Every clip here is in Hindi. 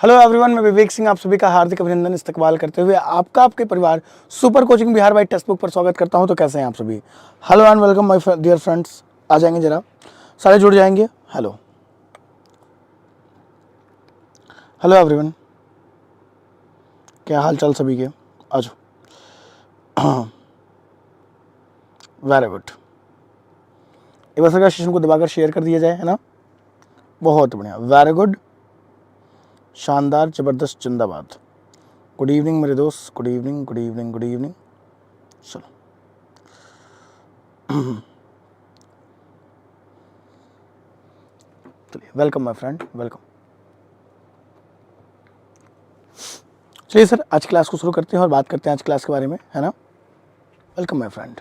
हेलो एवरीवन, मैं विवेक सिंह आप सभी का हार्दिक अभिनंदन इस्तकबाल करते हुए आपका आपके परिवार super coaching Bihar by text book पर स्वागत करता हूं। तो कैसे हैं आप सभी? Hello and welcome my dear friends. आ जाएंगे जरा, सारे जुड़ जाएंगे। हेलो हेलो एवरीवन, क्या हाल चाल सभी के? आ जाओ। Very good. एक बार सरकार सेशन को दबाकर शेयर कर दिया जाए, है ना? बहुत बढ़िया, वेरी गुड, शानदार, जबरदस्त, जिंदाबाद। गुड इवनिंग मेरे दोस्त, good evening, good evening, good evening. चलो चलिए, वेलकम माय फ्रेंड, वेलकम। चलिए सर, आज क्लास को शुरू करते हैं और बात करते हैं आज क्लास के बारे में, है ना? Welcome my friend.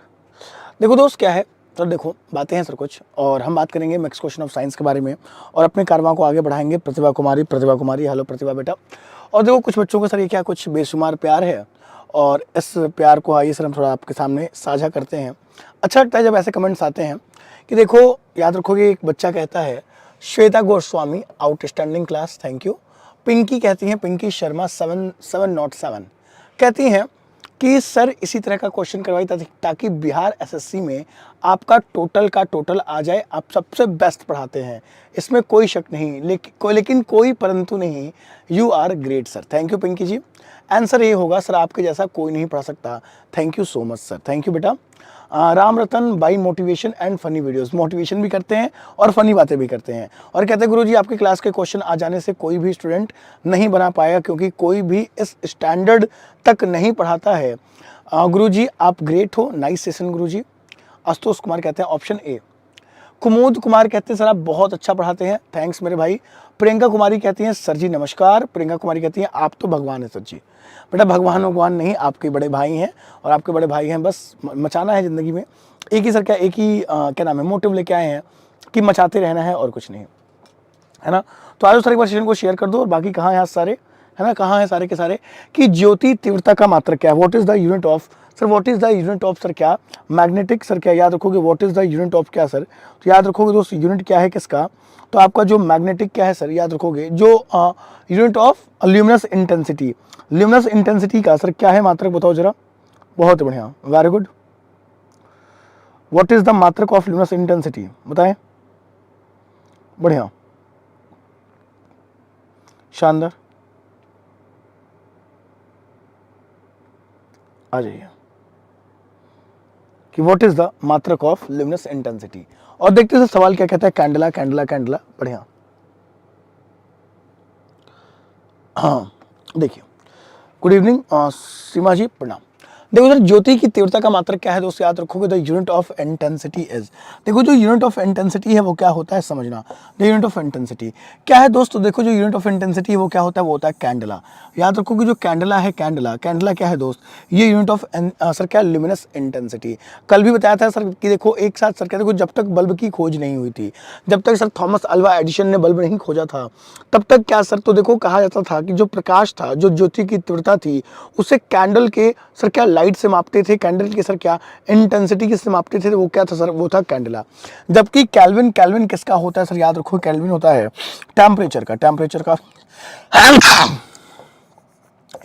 देखो दोस्त, क्या है सर, देखो बातें हैं सर कुछ, और हम बात करेंगे मैक्स क्वेश्चन ऑफ साइंस के बारे में और अपने कारवां को आगे बढ़ाएंगे। प्रतिभा कुमारी, प्रतिभा कुमारी, हेलो प्रतिभा बेटा। और देखो कुछ बच्चों का सर ये क्या कुछ बेशुमार प्यार है, और इस प्यार को आइए सर हम थोड़ा आपके सामने साझा करते हैं। अच्छा लगता है जब ऐसे कमेंट्स आते हैं कि देखो, याद रखोगे, एक बच्चा कहता है Shweta Goswami outstanding class, thank you. Pinky कहती हैं, पिंकी शर्मा 707 कहती हैं कि सर इसी तरह का क्वेश्चन करवाई ताकि बिहार एसएससी में आपका टोटल का टोटल आ जाए। आप सबसे बेस्ट पढ़ाते हैं, इसमें कोई शक नहीं, लेकिन कोई परंतु नहीं। You are great sir. Thank you Pinky ji. Answer ये होगा सर, आपके जैसा कोई नहीं पढ़ा सकता। Thank you so much sir, thank you बेटा। Ram Ratan by motivation and funny videos, motivation भी करते हैं और फनी बातें भी करते हैं, और कहते हैं गुरुजी आपके क्लास के क्वेश्चन आ जाने से कोई भी स्टूडेंट नहीं बना पाएगा, क्योंकि कोई भी इस स्टैंडर्ड तक नहीं पढ़ाता है। गुरुजी आप ग्रेट हो, नाइस सेशन गुरुजी। आशुतोष कुमार कहते हैं ऑप्शन ए। कुमुद कुमार कहते हैं सर आप बहुत अच्छा पढ़ाते हैं, थैंक्स मेरे भाई। प्रियंका कुमारी कहती हैं सर जी नमस्कार। प्रियंका कुमारी कहती हैं आप तो भगवान है सर जी। बेटा भगवान नहीं, आपके बड़े भाई हैं, और आपके बड़े भाई हैं, बस मचाना है ज़िंदगी में। एक ही सर क्या, एक ही क्या नाम है, मोटिव लेके आए हैं कि मचाते रहना है और कुछ नहीं, है ना? तो आज सर एक बार सेशन को शेयर कर दो। और बाकी कहाँ हैं आज सारे, है ना? कहाँ हैं सारे के सारे? कि ज्योति तीव्रता का मात्रक क्या है? What is the unit of sir, what is the unit of sir क्या? मैग्नेटिक सर क्या? याद रखोगे what is the unit of क्या सर? तो याद रखोगे दोस्त, यूनिट क्या है किसका? तो आपका जो मैग्नेटिक क्या है सर, याद रखोगे जो unit of luminous intensity, luminous intensity का सर क्या है मात्रक, बताओ जरा। बहुत बढ़िया, very good. What is the मात्रक ऑफ ल्यूमिनस इंटेंसिटी, बताएं। बढ़िया, शानदार, आ जाइए कि व्हाट इज द मात्रक ऑफ ल्यूमिनस इंटेंसिटी। और देखते हैं सवाल क्या कहता है। कैंडला कैंडला कैंडला, बढ़िया। हाँ देखिए, गुड इवनिंग सीमा जी, प्रणाम। देखो सर, ज्योति की तीव्रता का मात्रक क्या है दोस्त, याद रखोगे the unit of intensity is. देखो जो यूनिट ऑफ इंटेंसिटी है वो क्या होता है, समझना। द यूनिट ऑफ इंटेंसिटी क्या है दोस्तों, देखो जो यूनिट ऑफ इंटेंसिटी है वो क्या होता है, वो होता है कैंडला। याद रखोगे जो कैंडला है, कैंडला कैंडला क्या है दोस्त, ये यूनिट ऑफ सर क्या, ल्यूमिनस इंटेंसिटी। कल भी बताया था सर कि देखो एक साथ सर क्या, देखो जब तक बल्ब की खोज नहीं हुई थी, जब तक सर थॉमस अल्वा एडिशन ने बल्ब नहीं खोजा था, तब तक क्या सर, तो देखो कहा जाता था कि जो प्रकाश था, जो ज्योति की तीव्रता थी, उसे कैंडल के सर क्या लाइट से मापते थे, कैंडल के सर क्या इंटेंसिटी किससे मापते थे, वो क्या था सर, वो था कैंडला। जबकि कैल्विन, कैल्विन किसका होता है सर, याद रखो कैल्विन होता है टेम्परेचर का, टेम्परेचर का।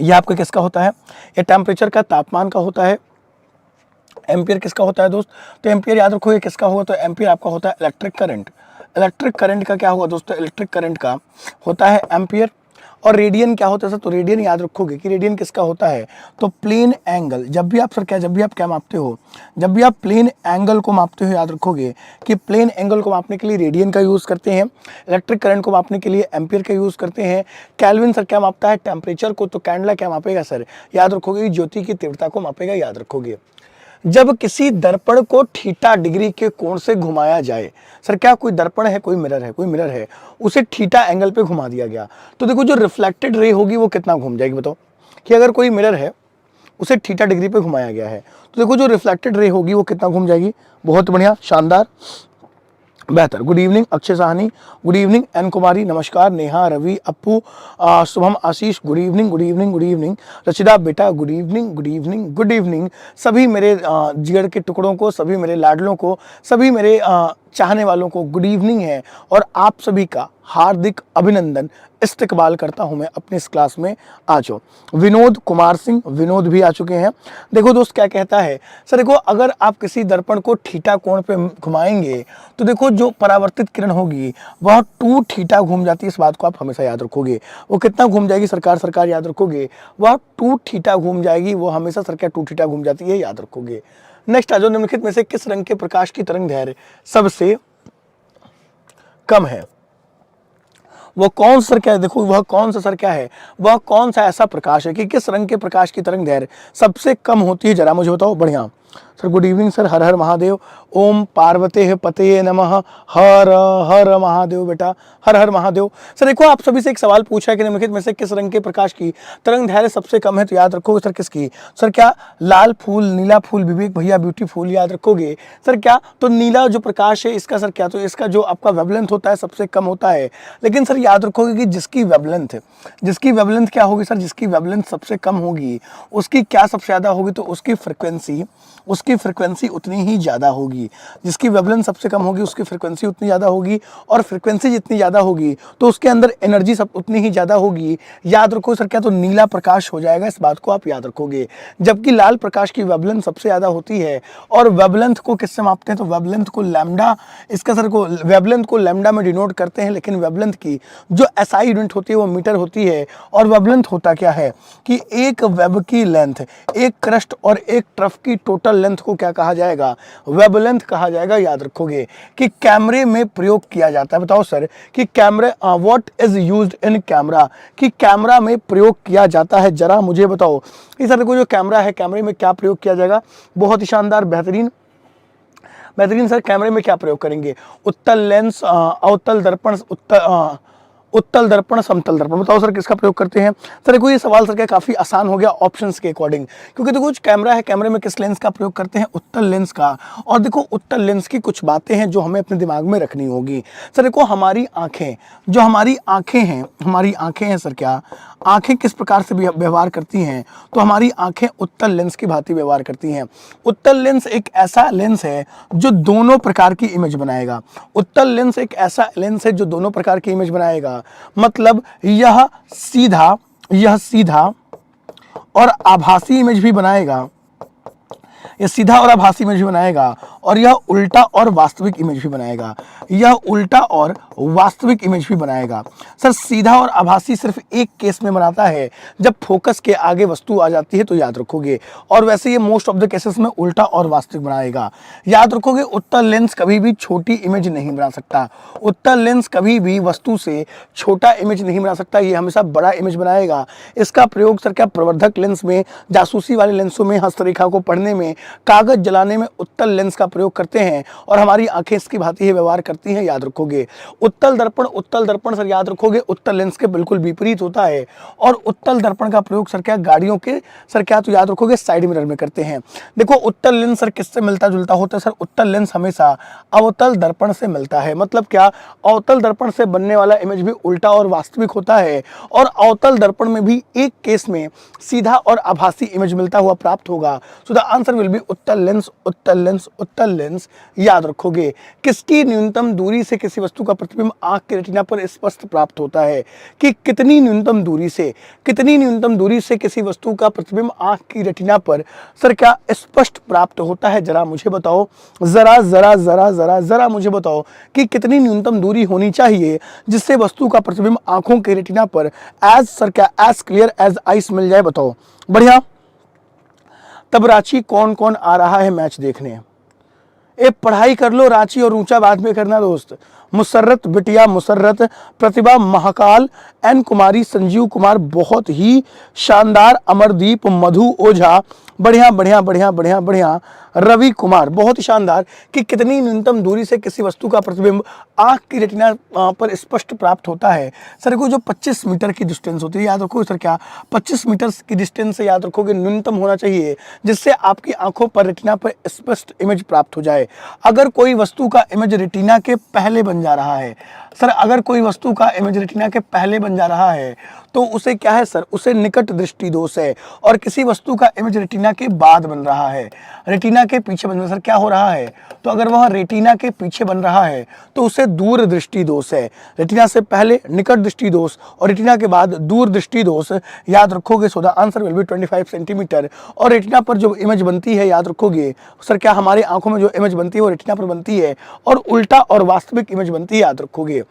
ये आपका किसका होता है, ये टेम्परेचर का, तापमान का होता है। एम्पियर किसका होता है दोस्त, तो एम्पियर याद रखो ये किसका होगा, तो एम्पियर आपका होता है इलेक्ट्रिक करंट। इलेक्ट्रिक करंट का क्या होगा दोस्तों, इलेक्ट्रिक करंट का होता है एम्पियर। और रेडियन क्या होता है सर, तो रेडियन याद रखोगे कि रेडियन किसका होता है, तो प्लेन एंगल। जब भी आप सर क्या, जब भी आप क्या मापते हो, जब भी आप प्लेन एंगल को मापते हो, याद रखोगे कि प्लेन एंगल को मापने के लिए रेडियन का यूज़ करते हैं, इलेक्ट्रिक करंट को मापने के लिए एम्पियर का यूज़ करते हैं। कैल्विन सर क्या मापता है, टेम्परेचर को, तो कैंडला क्या मापेगा सर, याद रखोगे ज्योति की तीव्रता को मापेगा, याद रखोगे। जब किसी दर्पण को थीटा डिग्री के कोण से घुमाया जाए, सर क्या कोई दर्पण है, कोई मिरर है, कोई मिरर है, उसे थीटा एंगल पे घुमा दिया गया, तो देखो जो रिफ्लेक्टेड रे होगी वो कितना घूम जाएगी, बताओ। कि अगर कोई मिरर है, उसे थीटा डिग्री पे घुमाया गया है, तो देखो जो रिफ्लेक्टेड रे होगी वो कितना घूम जाएगी। बहुत बढ़िया, शानदार, बेहतर। Good evening Akshay Sahni, good evening N Kumari, नमस्कार। Neha, Ravi, Appu, Shubham, Ashish, good evening, good evening, good evening. Rachida बेटा, good evening, good evening, good evening. सभी मेरे जिगर के टुकड़ों को, सभी मेरे लाडलों को, सभी मेरे चाहने वालों को गुड इवनिंग है। और आप सभी का हार्दिक अभिनंदन इस्तकबाल करता हूं मैं अपनी इस क्लास में। आ जाओ। विनोद कुमार सिंह, विनोद भी आ चुके हैं। देखो दोस्त क्या कहता है सर, देखो अगर आप किसी दर्पण को थीटा कोण पे घुमाएंगे तो देखो जो परावर्तित किरण होगी वह 2 थीटा घूम जाती है। इस बात को आप हमेशा याद रखोगे। वो कितना घूम जाएगी सरकार याद रखोगे, वह 2 थीटा घूम जाएगी। वो हमेशा सरकार 2 थीटा घूम जाती है, याद रखोगे। नेक्स्ट आ जाओ। निम्नलिखित में से किस रंग के प्रकाश की तरंग दैर्घ्य सबसे कम है? वो कौन सर क्या है, देखो वह कौन सा सर क्या है, वह कौन सा ऐसा प्रकाश है कि किस रंग के प्रकाश की तरंग दैर्घ्य सबसे कम होती है, जरा मुझे बताओ। बढ़िया सर, गुड इवनिंग सर, हर हर महादेव। ओम पार्वते पतये नमः। हर हर महादेव बेटा, हर हर महादेव। सर देखो आप सभी से एक सवाल पूछा है कि निम्नलिखित में से किस रंग के प्रकाश की तरंग दैर्घ्य सबसे कम है, तो याद रखोगे सर किसकी? सर क्या लाल फूल, नीला फूल, विवेक भैया ब्यूटीफुल, याद रखोगे सर क्या? तो नीला जो प्रकाश है इसका सर क्या, तो इसका जो आपका वेवलेंथ होता है सबसे कम होता है। लेकिन सर याद रखोगे कि जिसकी वेवलेंथ क्या होगी सर, जिसकी वेवलेंथ सबसे कम होगी उसकी क्या सबसे ज्यादा होगी, तो उसकी फ्रिक्वेंसी उतनी ही ज्यादा होगी। जिसकी वेवलेंथ सबसे कम होगी उसकी फ्रिक्वेंसी उतनी ज्यादा होगी, और फ्रिक्वेंसी जितनी ज्यादा होगी तो उसके अंदर एनर्जी सब उतनी ही ज्यादा होगी। याद रखो सर क्या, तो नीला प्रकाश हो जाएगा। इस बात को आप याद रखोगे। जबकि लाल प्रकाश की वेवलेंथ सबसे ज्यादा होती है, और वेवलेंथ को किससे मापते हैं, तो वेवलेंथ को लैम्डा, इसका सर को वेवलेंथ को लैम्डा में डिनोट करते हैं। लेकिन वेवलेंथ की जो एसआई यूनिट होती है वो मीटर होती है। और वेवलेंथ होता क्या है कि एक वेब की लेंथ, एक क्रस्ट और एक ट्रफ की टोटल लेंथ को क्या कहा जाएगा, वेवलेंथ कहा जाएगा। याद रखोगे कि कैमरे में प्रयोग किया जाता है। बताओ सर कि कैमरे what is used in camera, कि कैमरा में प्रयोग किया जाता है, जरा मुझे बताओ। इस तरह को जो कैमरा है, कैमरे में क्या प्रयोग किया जाएगा? बहुत ही शानदार, बेहतरीन सर। कैमरे में क्या प्रयोग करेंगे? उत्तल लेंस, अवतल दर्पण, उत्तल दर्पण, समतल दर्पण। बताओ सर किसका प्रयोग करते हैं? सर देखो ये सवाल सर क्या काफी आसान हो गया ऑप्शंस के अकॉर्डिंग, क्योंकि देखो जो कैमरा है, कैमरे में किस लेंस का प्रयोग करते हैं? उत्तल लेंस का। और देखो उत्तल लेंस की कुछ बातें हैं जो हमें अपने दिमाग में रखनी होगी। सर देखो हमारी आंखें, जो हमारी आंखें हैं सर क्या, आंखें किस प्रकार से व्यवहार करती हैं? तो हमारी आंखें उत्तल लेंस की भांति व्यवहार करती हैं। उत्तल लेंस एक ऐसा लेंस है जो दोनों प्रकार की इमेज बनाएगा। उत्तल लेंस एक ऐसा लेंस है जो दोनों प्रकार की इमेज बनाएगा। मतलब यह सीधा और आभासी इमेज भी बनाएगा, यह सीधा और आभासी इमेज भी बनाएगा, और यह उल्टा और वास्तविक इमेज भी बनाएगा। यह उल्टा और वास्तविक इमेज भी बनाएगा। सर सीधा और आभासी सिर्फ एक केस में बनाता है, जब फोकस के आगे वस्तु आ जाती है, तो याद रखोगे। और वैसे ये मोस्ट ऑफ द केसेस में उल्टा और वास्तविक बनाएगा। याद रखोगे उत्तल लेंस कभी भी छोटी इमेज नहीं बना सकता। उत्तल लेंस कभी भी वस्तु से छोटा इमेज नहीं बना सकता, ये हमेशा बड़ा इमेज बनाएगा। इसका प्रयोग सर क्या प्रवर्धक लेंस में, जासूसी वाले लेंसों में, हस्तरेखा को पढ़ने में, कागज जलाने में उत्तल लेंस का प्रयोग करते हैं, और हमारी आंखें इसकी भांति व्यवहार करती हैं। याद रखोगे उत्तल दर्पण सर याद रखोगे उत्तल लेंस के बिल्कुल विपरीत होता है। और उत्तल दर्पण का प्रयोग सर क्या गाड़ियों के सर क्या, तो याद रखोगे साइड मिरर में करते हैं। देखो उत्तल लेंस सर किससे मिलता जुलता होता है? सर उत्तल लेंस हमेशा अवतल दर्पण से मिलता है। मतलब क्या, अवतल दर्पण से बनने वाला इमेज भी उल्टा और वास्तविक होता है, और अवतल दर्पण में भी एक केस में सीधा और आभासी इमेज मिलता हुआ प्राप्त होगा। So the answer will be उत्तल लेंस, उत्तल लेंस, उत्तल लेंस। याद रखोगे किसकी न्यूनतम दूरी से किसी वस्तु का प्रतिबिंब आंख के रेटिना पर स्पष्ट प्राप्त होता है, कि कितनी न्यूनतम दूरी से किसी वस्तु का प्रतिबिंब आंख की रेटिना पर सर क्या स्पष्ट प्राप्त होता है? जरा मुझे बताओ, जरा मुझे बताओ कि कितनी न्यूनतम दूरी होनी चाहिए जिससे वस्तु का प्रतिबिंब आंखों के रेटिना पर एज क्लियर एज आइस मिल जाए? बताओ। बढ़िया। तब रांची कौन कौन आ रहा है मैच देखने? ए पढ़ाई कर लो रांची, और ऊंचा बाद में करना दोस्त। मुसर्रत बिटिया, मुसर्रत, प्रतिभा, महाकाल, एन कुमारी, संजीव कुमार, बहुत ही शानदार, अमरदीप, मधु ओझा, बढ़िया, रवि कुमार, बहुत ही शानदार। कि कितनी न्यूनतम दूरी से किसी वस्तु का प्रतिबिंब आंख की रेटिना पर स्पष्ट प्राप्त होता है? सर को जो 25 मीटर की डिस्टेंस होती है, याद रखो सर क्या 25 मीटर की डिस्टेंस से याद रखोगे न्यूनतम होना चाहिए, जिससे आपकी आंखों पर रेटिना पर स्पष्ट इमेज प्राप्त हो जाए। अगर कोई वस्तु का इमेज रेटिना के पहले बन जा रहा है, सर अगर कोई वस्तु का इमेज रेटिना के पहले बन जा रहा है तो उसे क्या है सर, उसे निकट दृष्टि दोष है। और किसी वस्तु का इमेज रेटिना रेटिना के बाद बन रहा है, रेटिना के पीछे बन रहा है। सर क्या हो रहा है? तो अगर वह रेटिना के पीछे बन रहा है तो उसे दूर दृष्टि दोष है। रेटिना से पहले निकट दृष्टि दोष और रेटिना के बाद दूर दृष्टि दोष, याद रखोगे। So the answer will be 25 centimetre. और रेटिना पर जो इमेज बनती है, याद रखोगे सर क्या, हमारे आंखों में जो इमेज बनती है वो रेटिना पर बनती है, और उल्टा और वास्तविक इमेज बनती है, याद रखोगे।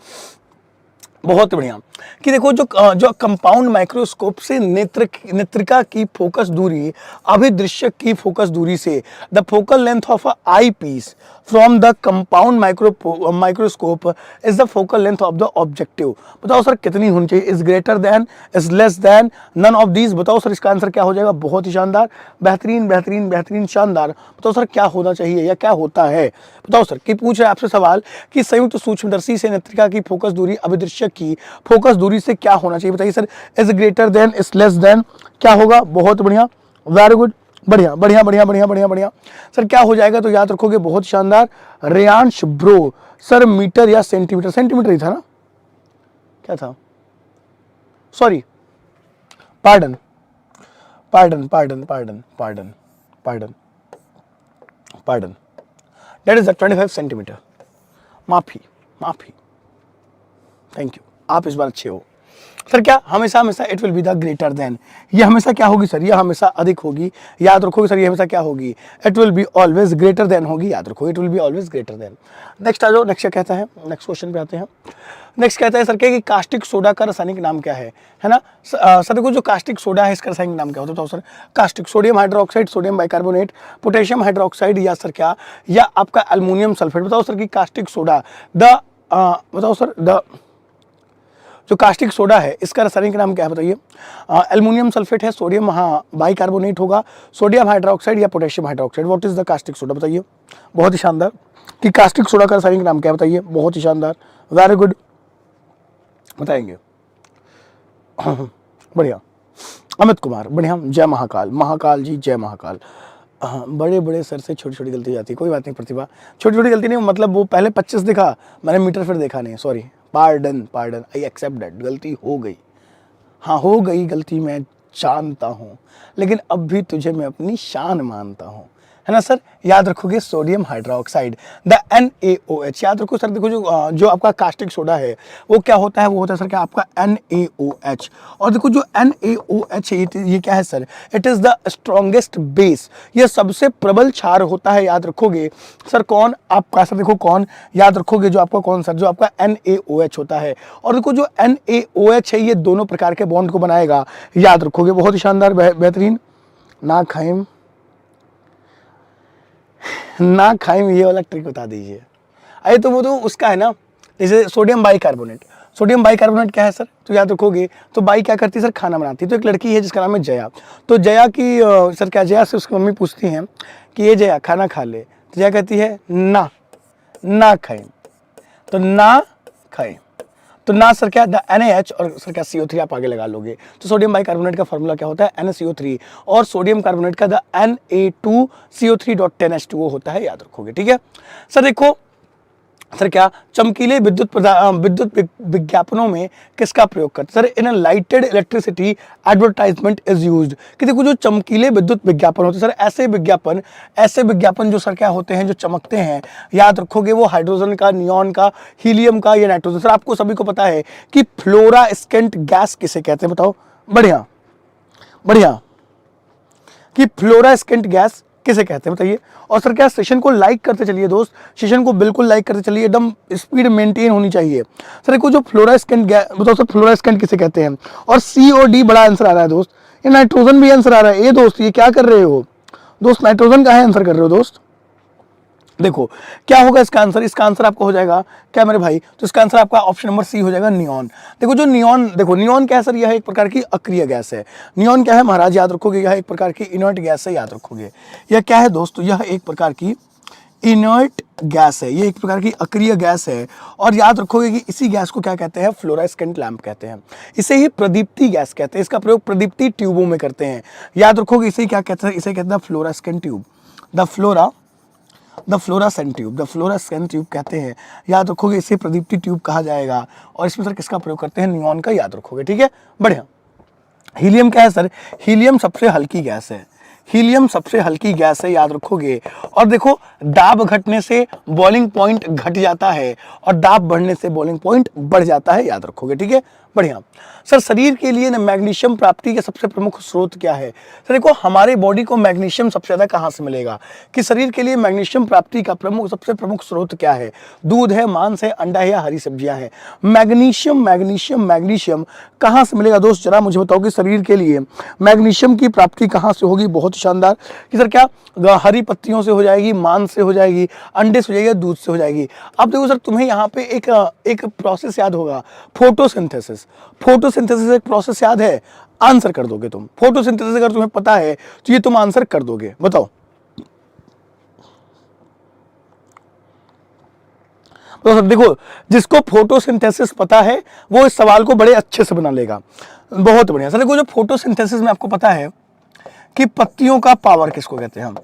बहुत बढ़िया। कि देखो जो कंपाउंड माइक्रोस्कोप से नेत्रिका की फोकस दूरी अभिदृश्य की फोकस दूरी से, the focal length of a eyepiece from the compound microscope is the focal length of the objective. बताओ सर कितनी होनी चाहिए? Is greater than, is less than, none of these. बताओ सर इसका आंसर क्या हो जाएगा? बहुत ही शानदार, बेहतरीन बेहतरीन बेहतरीन, शानदार। बताओ सर क्या होना चाहिए या क्या होता है? बताओ सर। कि पूछ रहे आपसे सवाल कि संयुक्त सूक्ष्मदर्शी से नेत्रिका की फोकस दूरी अभिदृश्य की फोकस दूरी से क्या होना चाहिए? बताइए sir. Is greater than, is less then, क्या होगा? बहुत बढ़िया, वेरी गुड, बढ़िया बढ़िया बढ़िया बढ़िया बढ़िया बढ़िया। सर क्या हो जाएगा? तो याद रखोगे, बहुत शानदार, रेयांश ब्रो। सर मीटर या सेंटीमीटर? सेंटीमीटर ही था ना, क्या था? Sorry, pardon pardon pardon pardon pardon pardon pardon, that is the 25 centimetre. माफी माफी, थैंक यू, आप इस बार अच्छे हो। सर क्या हमेशा हमेशा it will be the greater than, ये हमेशा क्या होगी सर? ये हमेशा अधिक होगी, याद रखोगे सर। ये हमेशा क्या होगी? It will be always greater than होगी, याद रखो, it will be always greater than. Next आ जाओ, नेक्स्ट क्या कहता है? नेक्स्ट क्वेश्चन पे आते हैं। नेक्स्ट कहता है सर क्या कि कास्टिक सोडा का रासायनिक नाम क्या है ना? सर देखो जो कास्टिक सोडा है इसका रासायनिक नाम क्या होता है? तो sir caustic, sodium hydroxide, sodium bicarbonate, potassium hydroxide, या सर क्या, या आपका एल्युमिनियम सल्फेट। बताओ सर कि कास्टिक सोडा बताओ सर जो कास्टिक सोडा है इसका रासायनिक नाम क्या है? बताइए। एल्युमिनियम सल्फेट है, सोडियम बाइकार्बोनेट होगा, सोडियम हाइड्रोक्साइड या potassium hydroxide. What is the caustic soda? बताइए। बहुत ही शानदार। कि कास्टिक सोडा का रासायनिक नाम क्या है? बताइए। बहुत ही शानदार, वेरी गुड, बताएंगे। बढ़िया, अमित कुमार, बढ़िया, जय महाकाल। महाकाल जी, जय महाकाल। बड़े बड़े सर से छोटी छोटी गलती जाती है, कोई बात नहीं प्रतिभा, छोटी छोटी गलती नहीं, मतलब वो पहले 25 दिखा, मैंने मीटर फिर देखा नहीं, sorry, pardon pardon, I accept that, गलती हो गई, हाँ हो गई गलती, मैं जानता हूँ, लेकिन अब भी तुझे मैं अपनी शान मानता हूँ, है ना सर। याद रखोगे सोडियम हाइड्रोक्साइड, द NaOH। याद रखो सर, देखो जो आपका कास्टिक सोडा है वो क्या होता है? वो होता है सर क्या, आपका NaOH। और देखो जो NaOH है ये क्या है sir? It is the strongest base, ये सबसे प्रबल क्षार होता है, याद रखोगे सर। कौन आपका? सर देखो कौन, याद रखोगे जो आपका कौन सर, जो आपका NaOH होता है। और देखो जो NaOH है ये दोनों प्रकार के बॉन्ड को बनाएगा, याद रखोगे। बहुत ही शानदार, बेहतरीन। ना खाइम ना खाइम, ये वाला ट्रिक बता दीजिए। अरे तो वो तो उसका है ना, जैसे सोडियम बाइकार्बोनेट, सोडियम बाइकार्बोनेट क्या है सर? तो याद रखोगे, तो बाई क्या करती है सर? खाना बनाती है। तो एक लड़की है जिसका नाम है जया, तो जया की सर क्या, जया से उसकी मम्मी पूछती हैं कि ये जया खाना खा ले, तो जया कहती है ना खाएं, तो ना खाएं, तो ना सर क्या, द NaH और सर क्या CO3 आप आगे लगा लोगे। तो सोडियम बाइकार्बोनेट का फॉर्मूला क्या होता है? NaCO3, और सोडियम कार्बोनेट का द Na2CO3.10H2O होता है, याद रखोगे, ठीक है सर। देखो सर क्या, चमकीले विद्युत विज्ञापनों में किसका प्रयोग करते हैं? Sir in lighted electricity advertisement is used. कि देखो जो चमकीले विद्युत विज्ञापन होते हैं सर, ऐसे विज्ञापन जो सर क्या होते हैं, जो चमकते हैं, याद रखोगे वो हाइड्रोजन का, नियॉन का, हीलियम का या नाइट्रोजन। सर आपको सभी को पता है कि फ्लोरास्केंट गैस किसे कहते हैं? बताओ। बढ़िया बढ़िया, कि फ्लोरास्केंट गैस किसे कहते हैं? बताइए। और सर क्या, सेशन को लाइक करते चलिए दोस्त, सेशन को बिल्कुल लाइक करते चलिए, एकदम स्पीड मेंटेन होनी चाहिए। सर देखो जो फ्लोरास्केंट गैस, बताओ सर फ्लोरास्केंट किसे कहते हैं? और CO बड़ा आंसर आ रहा है दोस्त, ये नाइट्रोजन भी आंसर आ रहा है। ये दोस्त ये क्या कर रहे हो दोस्त, नाइट्रोजन का है आंसर कर रहे हो दोस्त। देखो क्या होगा इसका आंसर, इसका आंसर आपका हो जाएगा क्या मेरे भाई? तो इसका आंसर आपका ऑप्शन नंबर सी हो जाएगा, नियॉन। देखो जो नियॉन, देखो नियॉन क्या है सर? यह एक प्रकार की अक्रिय गैस है। नियॉन क्या है महाराज? याद रखोगे, यह एक प्रकार की इनर्ट गैस है, याद रखोगे। यह क्या है दोस्तों? यह एक प्रकार की इनर्ट गैस है, ये एक प्रकार की अक्रिय गैस है। और याद रखोगे कि इसी गैस को क्या कहते हैं? फ्लोरास्केंट लैंप कहते हैं। इसे ही प्रदीप्ति गैस कहते हैं, इसका प्रयोग प्रदीप्ति ट्यूबों में करते हैं, याद रखोगे। इसे क्या कहते हैं? इसे कहते हैं फ्लोरास्केंट ट्यूब, द फ्लोरासेंट ट्यूब कहते हैं, याद रखोगे। इसे प्रदीप्ति ट्यूब कहा जाएगा। और इसमें सर किसका प्रयोग करते हैं? नियॉन का, याद रखोगे, ठीक है। बढ़िया। हीलियम क्या है सर? हीलियम सबसे हल्की गैस है, हीलियम सबसे हल्की गैस है, याद रखोगे। और देखो दाब घटने से बॉइलिंग पॉइंट घट जाता है और दाब बढ़ने से बॉइलिंग पॉइंट बढ़ जाता है, याद रखोगे। ठीक है, बढ़िया। सर शरीर के लिए मैग्नीशियम प्राप्ति का सबसे प्रमुख स्रोत क्या है? सर देखो हमारे बॉडी को मैग्नीशियम सबसे ज्यादा कहां से मिलेगा, कि शरीर के लिए मैग्नीशियम प्राप्ति का सबसे प्रमुख स्रोत क्या है? दूध है, मांस है, अंडा है या हरी सब्जियां हैं? मैग्नीशियम मैग्नीशियम मैग्नीशियम कहां से मिलेगा दोस्त, जरा मुझे बताओ कि शरीर के लिए मैग्नीशियम की प्राप्ति कहां से होगी? बहुत शानदार, कि सर क्या हरी पत्तियों से हो जाएगी, मांस से हो जाएगी, अंडे से हो जाएगी, दूध से हो जाएगी? अब देखो सर तुम्हें यहाँ पे एक प्रोसेस याद होगा, फोटोसिंथेसिस। फोटोसिंथेसिस एक प्रोसेस याद है, आंसर कर दोगे तुम। फोटोसिंथेसिस अगर तुम्हें पता है तो ये तुम आंसर कर दोगे, बताओ। तो सर देखो जिसको फोटोसिंथेसिस पता है वो इस सवाल को बड़े अच्छे से बना लेगा, बहुत बढ़िया। सर देखो जो फोटोसिंथेसिस में आपको पता है कि पत्तियों का पावर किसको कहते हैं हम,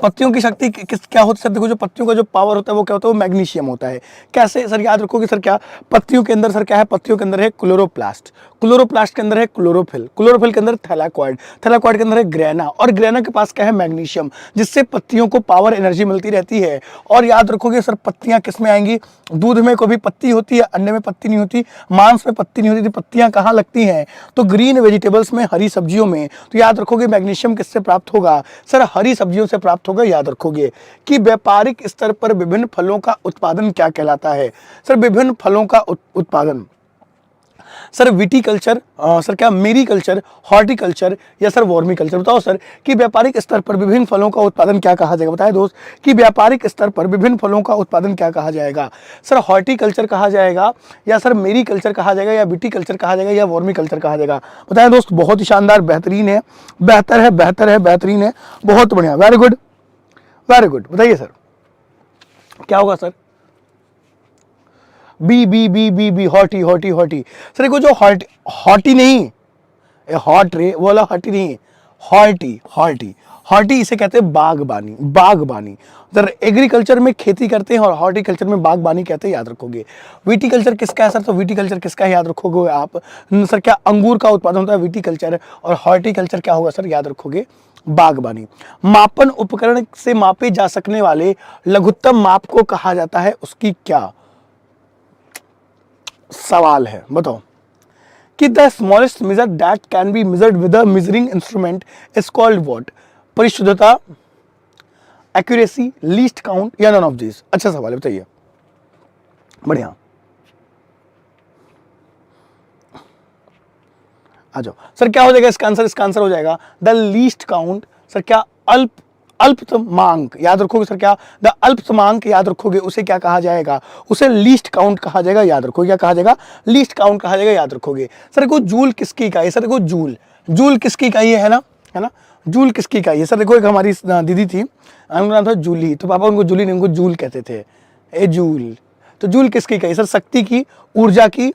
पत्तियों की शक्ति क्या होती है? सर देखो जो पत्तियों का जो पावर होता है वो क्या होता है? वो मैग्नीशियम होता है। कैसे सर, याद रखोगे सर क्या पत्तियों के अंदर सर क्या है? पत्तियों के अंदर है क्लोरोप्लास्ट, क्लोरोप्लास्ट के अंदर है क्लोरोफिल, क्लोरोफिल के अंदर थैलाकॉइड, थैलाकॉइड के अंदर है ग्रेना, और ग्रेना के पास क्या है? मैग्नीशियम, जिससे पत्तियों को पावर एनर्जी मिलती रहती है। और याद रखोगे सर पत्तियां किस में आएंगी? दूध में कभी पत्ती होती है, अंडे में पत्ती नहीं होती, मांस में पत्ती नहीं होती, तो पत्तियां कहाँ लगती हैं? तो ग्रीन वेजिटेबल्स में, हरी सब्जियों में। तो याद रखोगे मैग्नीशियम किससे प्राप्त होगा? सर हरी सब्जियों से प्राप्त होगा। याद रखोगे कि व्यापारिक स्तर पर विभिन्न फलों का उत्पादन क्या कहलाता है? सर विभिन्न फलों का उत्पादन, सर विटीकल्चर, सर क्या मेरीकल्चर, हॉर्टिकल्चर या सर वर्मिकल्चर? बताओ सर कि व्यापारिक स्तर पर विभिन्न फलों का उत्पादन क्या कहा जाएगा? बताए दोस्त कि व्यापारिक स्तर पर विभिन्न फलों का उत्पादन क्या कहा जाएगा? सर हॉर्टिकल्चर कहा जाएगा या सर मेरीकल्चर कहा जाएगा या विटीकल्चर कहा जाएगा या वर्मिकल्चर कहा जाएगा? बताए दोस्त, बहुत ही शानदार, बेहतरीन है, बेहतर है, बेहतर है, बेहतरीन है, बहुत बढ़िया, वेरी गुड, वेरी गुड। बताइए सर क्या होगा? Sir B B B B B हॉटी हॉटी हॉटी। सर देखो जो हॉटी नहीं, हॉट रे वो वाला हॉटी नहीं, हॉर्टी हॉर्टी हॉर्टी इसे कहते हैं बागबानी, बागबानी। सर एग्रीकल्चर में खेती करते हैं और हॉर्टिकल्चर में बागबानी कहते हैं, याद रखोगे। विटीकल्चर किसका है सर? तो विटीकल्चर किसका है याद रखोगे आप? सर क्या अंगूर का उत्पादन होता है विटीकल्चर, और हॉर्टिकल्चर क्या होगा सर? याद रखोगे बागबानी। मापन उपकरण से मापे जा सकने वाले लघुत्तम माप को कहा जाता है, उसकी क्या सवाल है? बताओ कि the smallest measure that can be measured with a measuring instrument is called what? परिशुद्धता, एक्यूरेसी, लीस्ट काउंट या नन ऑफ दिस? अच्छा सवाल है, बताइए, बढ़िया। आ जाओ सर क्या हो जाएगा इसका आंसर? इसका आंसर हो जाएगा द लीस्ट काउंट। सर क्या अल्पतमांक, याद रखोगे सर क्या? द अल्पतमांक, याद रखोगे उसे क्या कहा जाएगा? उसे लीस्ट काउंट कहा जाएगा, याद रखोगे। क्या कहा जाएगा? लीस्ट काउंट कहा जाएगा, याद रखोगे। सर देखो जूल किसकी इकाई? सर देखो जूल, जूल किसकी इकाई है ना, है ना? जूल किसकी इकाई है? सर देखो एक हमारी दीदी थी, उनका नाम था जूली, तो पापा उनको जूली नहीं, उनको जूल कहते थे, ए जूल। तो जूल किसकी इकाई? सर शक्ति की, ऊर्जा की,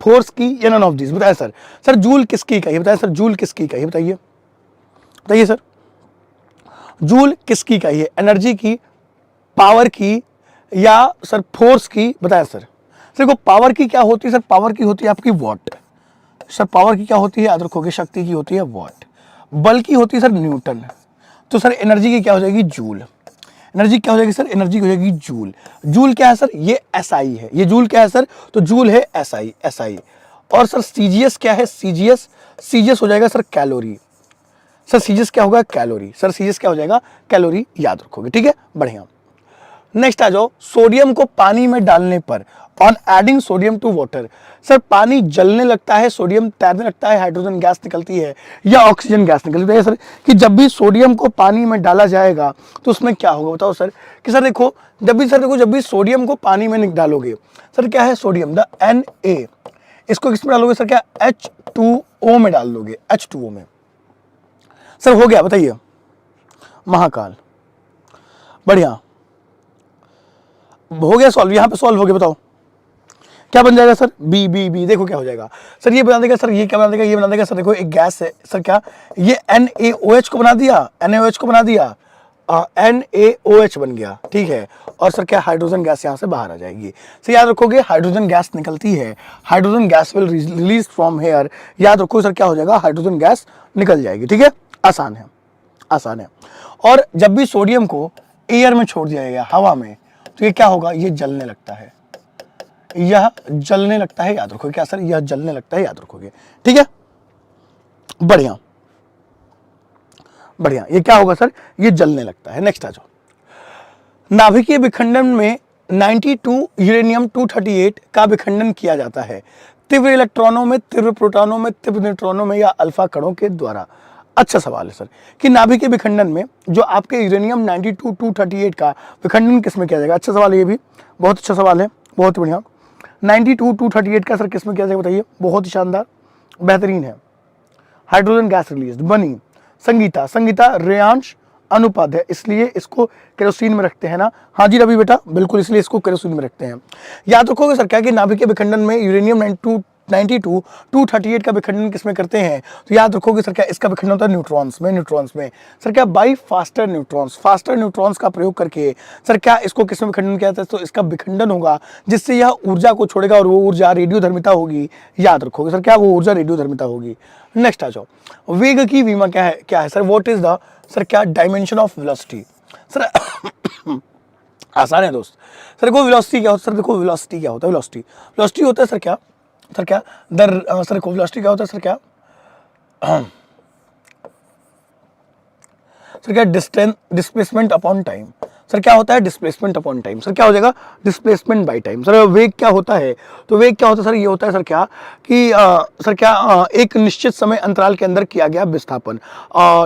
फोर्स की या नन ऑफ दिस? बताया सर। सर जूल किसकी इकाई है? बताया सर जूल किसकी इकाई है? बताइए, बताइए सर जूल किसकी इकाई है? एनर्जी की, पावर की या सर फोर्स की? बताया सर। सर देखो पावर की क्या होती है? सर पावर की होती है आपकी वॉट। सर पावर की क्या होती है? याद रखोगे शक्ति की होती है वॉट। बल की होती है सर न्यूटन। तो सर एनर्जी की क्या हो जाएगी? जूल। एनर्जी क्या हो जाएगी सर? एनर्जी हो जाएगी जूल। जूल क्या है सर? ये एसआई है। ये जूल क्या है सर? तो जूल है एसआई, एसआई। और सर सीजीएस क्या है? सीजीएस, सीजीएस हो जाएगा सर कैलोरी। सर सीजीएस क्या होगा? कैलोरी। सर सीजीएस क्या हो जाएगा? कैलोरी, याद रखोगे, ठीक है, बढ़िया। नेक्स्ट आ जाओ, सोडियम को पानी में डालने पर, on adding sodium to water, sir पानी जलने लगता है, सोडियम तैरने लगता है, हाइड्रोजन गैस निकलती है या ऑक्सीजन गैस निकलती है? सर कि जब भी सोडियम को पानी में डाला जाएगा तो उसमें क्या होगा? बताओ सर। कि सर देखो जब भी सोडियम को पानी में डालोगे, सर क्या है? सोडियम, द Na, इसको किस में डालोगे सर? क्या H2O में डाल दोगे, H2O में। सर हो गया, बताइए, महाकाल, बढ़िया, हो गया सॉल्व, यहां पे सॉल्व हो गया। बताओ क्या बन जाएगा सर? B B B. देखो क्या हो जाएगा सर, ये बना देगा सर, ये क्या बना देगा? ये बना देगा सर, देखो एक गैस है सर, क्या ये NaOH को बना दिया, NaOH को बना दिया, NaOH बन गया, ठीक है, और सर क्या हाइड्रोजन गैस यहाँ से बाहर आ जाएगी। तो याद रखोगे हाइड्रोजन गैस निकलती है, hydrogen gas will release from here, याद रखो सर क्या हो जाएगा, हाइड्रोजन गैस निकल जाएगी, ठीक है, आसान है, आसान है। और जब भी सोडियम को एयर में छोड़ दिया जाएगा, हवा में, तो ये क्या होगा, ये जलने लगता है, यह जलने लगता है, याद रखोगे क्या सर, यह जलने लगता है, याद रखोगे, ठीक है, बढ़िया बढ़िया, ये क्या होगा सर, ये जलने लगता है। नेक्स्ट आ जाओ, नाभिकीय विखंडन में 92 यूरेनियम 238 का विखंडन किया जाता है तीव्र इलेक्ट्रॉनों में, तीव्र प्रोटॉनों में, तीव्र न्यूट्रॉनों में या अल्फा कणों के द्वारा। अच्छा सवाल है सर कि नाभिकीय विखंडन में जो आपके यूरेनियम 92 238 का विखंडन किस में किया जाएगा। अच्छा सवाल है, ये भी बहुत अच्छा सवाल है, बहुत बढ़िया। 92 238 का सर किस में किया जाएगा बताइए, बहुत ही शानदार, बेहतरीन है। हाइड्रोजन गैस रिलीज बनी संगीता, संगीता रेयांश अनुपात है, इसलिए इसको केरोसिन में रखते हैं ना। हाँ जी रवि बेटा, बिल्कुल, इसलिए इसको केरोसिन में रखते हैं। याद रखोगे सर क्या कि नाभिकीय विखंडन में यूरेनियम 92 238 का विखंडन किसमें करते हैं, तो याद रखोगे सर क्या इसका विखंडन होता है न्यूट्रॉन्स में, न्यूट्रॉन्स में सर क्या by faster neutrons, faster neutrons का प्रयोग करके सर क्या इसको किसमें विखंडन किया जाता है, तो इसका विखंडन होगा जिससे यह ऊर्जा को छोड़ेगा और वो ऊर्जा रेडियोधर्मिता होगी। याद रखोगे सर क्या, वो ऊर्जा रेडियोधर्मिता होगी। नेक्स्ट आ जाओ, वेग की विमा क्या है sir, what is the sir क्या डायमेंशन ऑफ वेलोसिटी। सर आसान है दोस्त, सर देखो वेलोसिटी क्या होता है, सर देखो वेलोसिटी क्या होता है, वेलोसिटी वेलोसिटी होता है सर क्या, सर क्या सर को वेलोसिटी क्या होता है सर क्या, सर क्या डिस्प्लेसमेंट अपॉन टाइम, सर क्या होता है डिस्प्लेसमेंट अपॉन टाइम, सर क्या हो जाएगा डिस्प्लेसमेंट बाय टाइम। सर वेग क्या होता है, तो वेग क्या होता है सर, ये होता है सर क्या कि सर क्या एक निश्चित समय अंतराल के अंदर किया गया विस्थापन,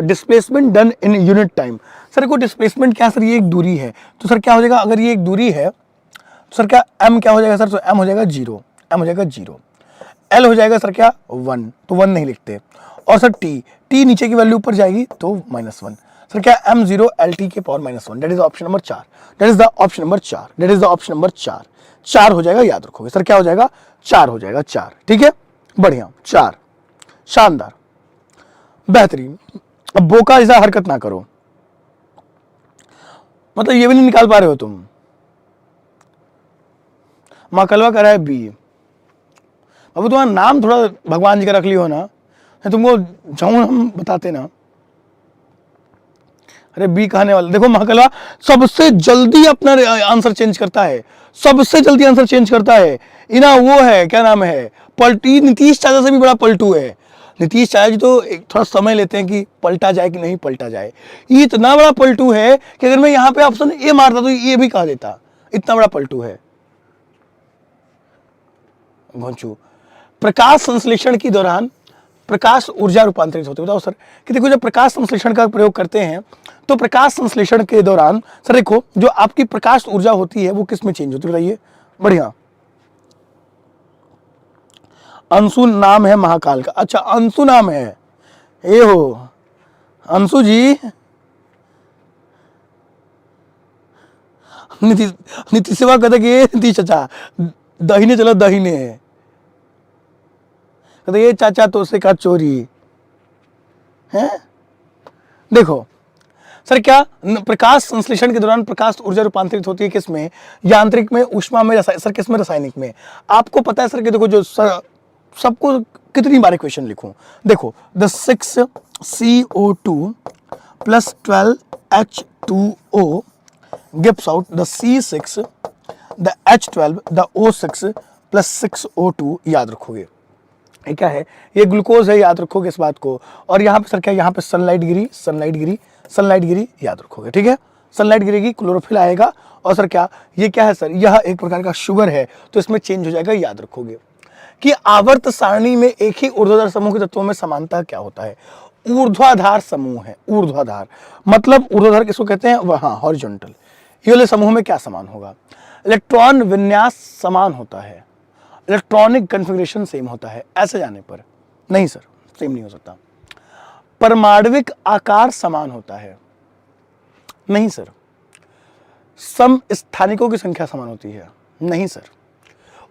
displacement done in unit time. Sir को डिस्प्लेसमेंट क्या सर, ये एक दूरी है, तो सर क्या हो जाएगा, अगर ये एक दूरी है तो सर क्या m क्या हो जाएगा सर, तो m हो जाएगा 0, m हो जाएगा 0, l हो जाएगा सर क्या 1, तो 1 नहीं लिखते, और सर t नीचे की वैल्यू ऊपर जाएगी तो -1, सर क्या m0 lt के power -1, that is option number 4, that is the option number 4, that is the option number 4, 4 हो जाएगा, याद रखोगे सर क्या हो जाएगा, 4 हो जाएगा, 4, ठीक है, बढ़िया, 4, शानदार, बेहतरीन। अब बोका ऐसा हरकत ना करो, मतलब ये भी नहीं निकाल पा रहे हो तुम। माकलवा करा है बी, अब तुम्हारा नाम थोड़ा भगवान जी का रख लियो ना, तुमको जाऊं हम बताते ना। अरे बी कहने वाला, देखो महाकलवा सबसे जल्दी अपना आंसर चेंज करता है, सबसे जल्दी आंसर चेंज करता है, इना वो है क्या नाम है, पलटी, नीतीश चाचा से भी बड़ा पलटू है। नीतीश चाचा जी तो एक थोड़ा समय लेते हैं कि पलटा जाए कि नहीं पलटा जाए, ये इतना बड़ा पलटू है कि अगर मैं यहाँ पे ऑप्शन ए मारता तो ये भी कह देता, इतना बड़ा पलटू है भोंचू। प्रकाश संश्लेषण के दौरान प्रकाश ऊर्जा रूपांतरित होती है, बताओ सर कि देखो जब प्रकाश संश्लेषण का प्रयोग करते हैं तो प्रकाश संश्लेषण के दौरान सर देखो जो आपकी प्रकाश ऊर्जा होती है वो किस में चेंज होती है बताइए, बढ़िया। अंशु नाम है महाकाल का, अच्छा अंशु नाम है, ये हो अंशु जी, नीतीश सेवा कहते कि नीतीश चाचा दहीने चलो दहीने, कहते ये चाचा तो से का चोरी है। देखो सर क्या प्रकाश संश्लेषण के दौरान प्रकाश ऊर्जा रूपांतरित होती है किसमें, यांत्रिक में, ऊष्मा में, सर किसमें, रासायनिक में। आपको पता है सर कि देखो जो सर सबको कितनी बार इक्वेशन लिखूं, देखो the 6CO2 + 12H2O gives out the C6 the H12 the O6 + 6O2, याद रखोगे ये क्या है, ये ग्लूकोज है, याद रखोगे इस बात को। और यहाँ पे सर क्या, यहाँ पे सनलाइट गिरी, सनलाइट गिरी, सनलाइट गिरी, याद रखोगे, ठीक है, सनलाइट गिरेगी क्लोरोफिल आएगा, और सर क्या ये क्या है सर, यह एक प्रकार का शुगर है तो इसमें चेंज हो जाएगा। याद रखोगे कि आवर्त सारणी में एक ही ऊर्ध्वाधर समूह के तत्वों में समानता क्या होता है, ऊर्ध्वाधर समूह है, ऊर्ध्वाधर मतलब ऊर्ध्वाधर किसको कहते हैं, वहां हॉरिजॉन्टल, ये वाले समूह में क्या समान होगा, इलेक्ट्रॉन विन्यास समान होता है, इलेक्ट्रॉनिक कन्फिग्रेशन सेम होता है, ऐसे जाने पर नहीं सर सेम नहीं हो सकता। परमाणविक आकार समान होता है, नहीं सर। समस्थानिकों की संख्या समान होती है, नहीं सर।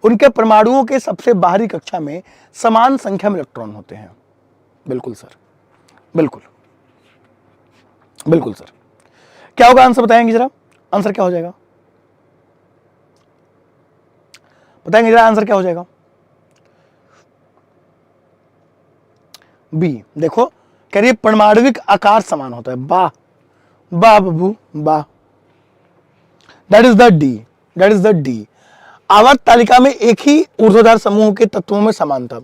उनके परमाणुओं के सबसे बाहरी कक्षा में समान संख्या में इलेक्ट्रॉन होते हैं, बिल्कुल सर, बिल्कुल बिल्कुल सर। क्या होगा आंसर बताएंगे जरा, आंसर क्या हो जाएगा, बताएंगे जरा आंसर क्या हो जाएगा। बी, देखो कह रही है परमाणविक आकार समान होता है, वाह वाह बबू वाह, that is the D, that is the D. आवर्त तालिका में एक ही ऊर्ध्वाधर समूह के तत्वों में समानता।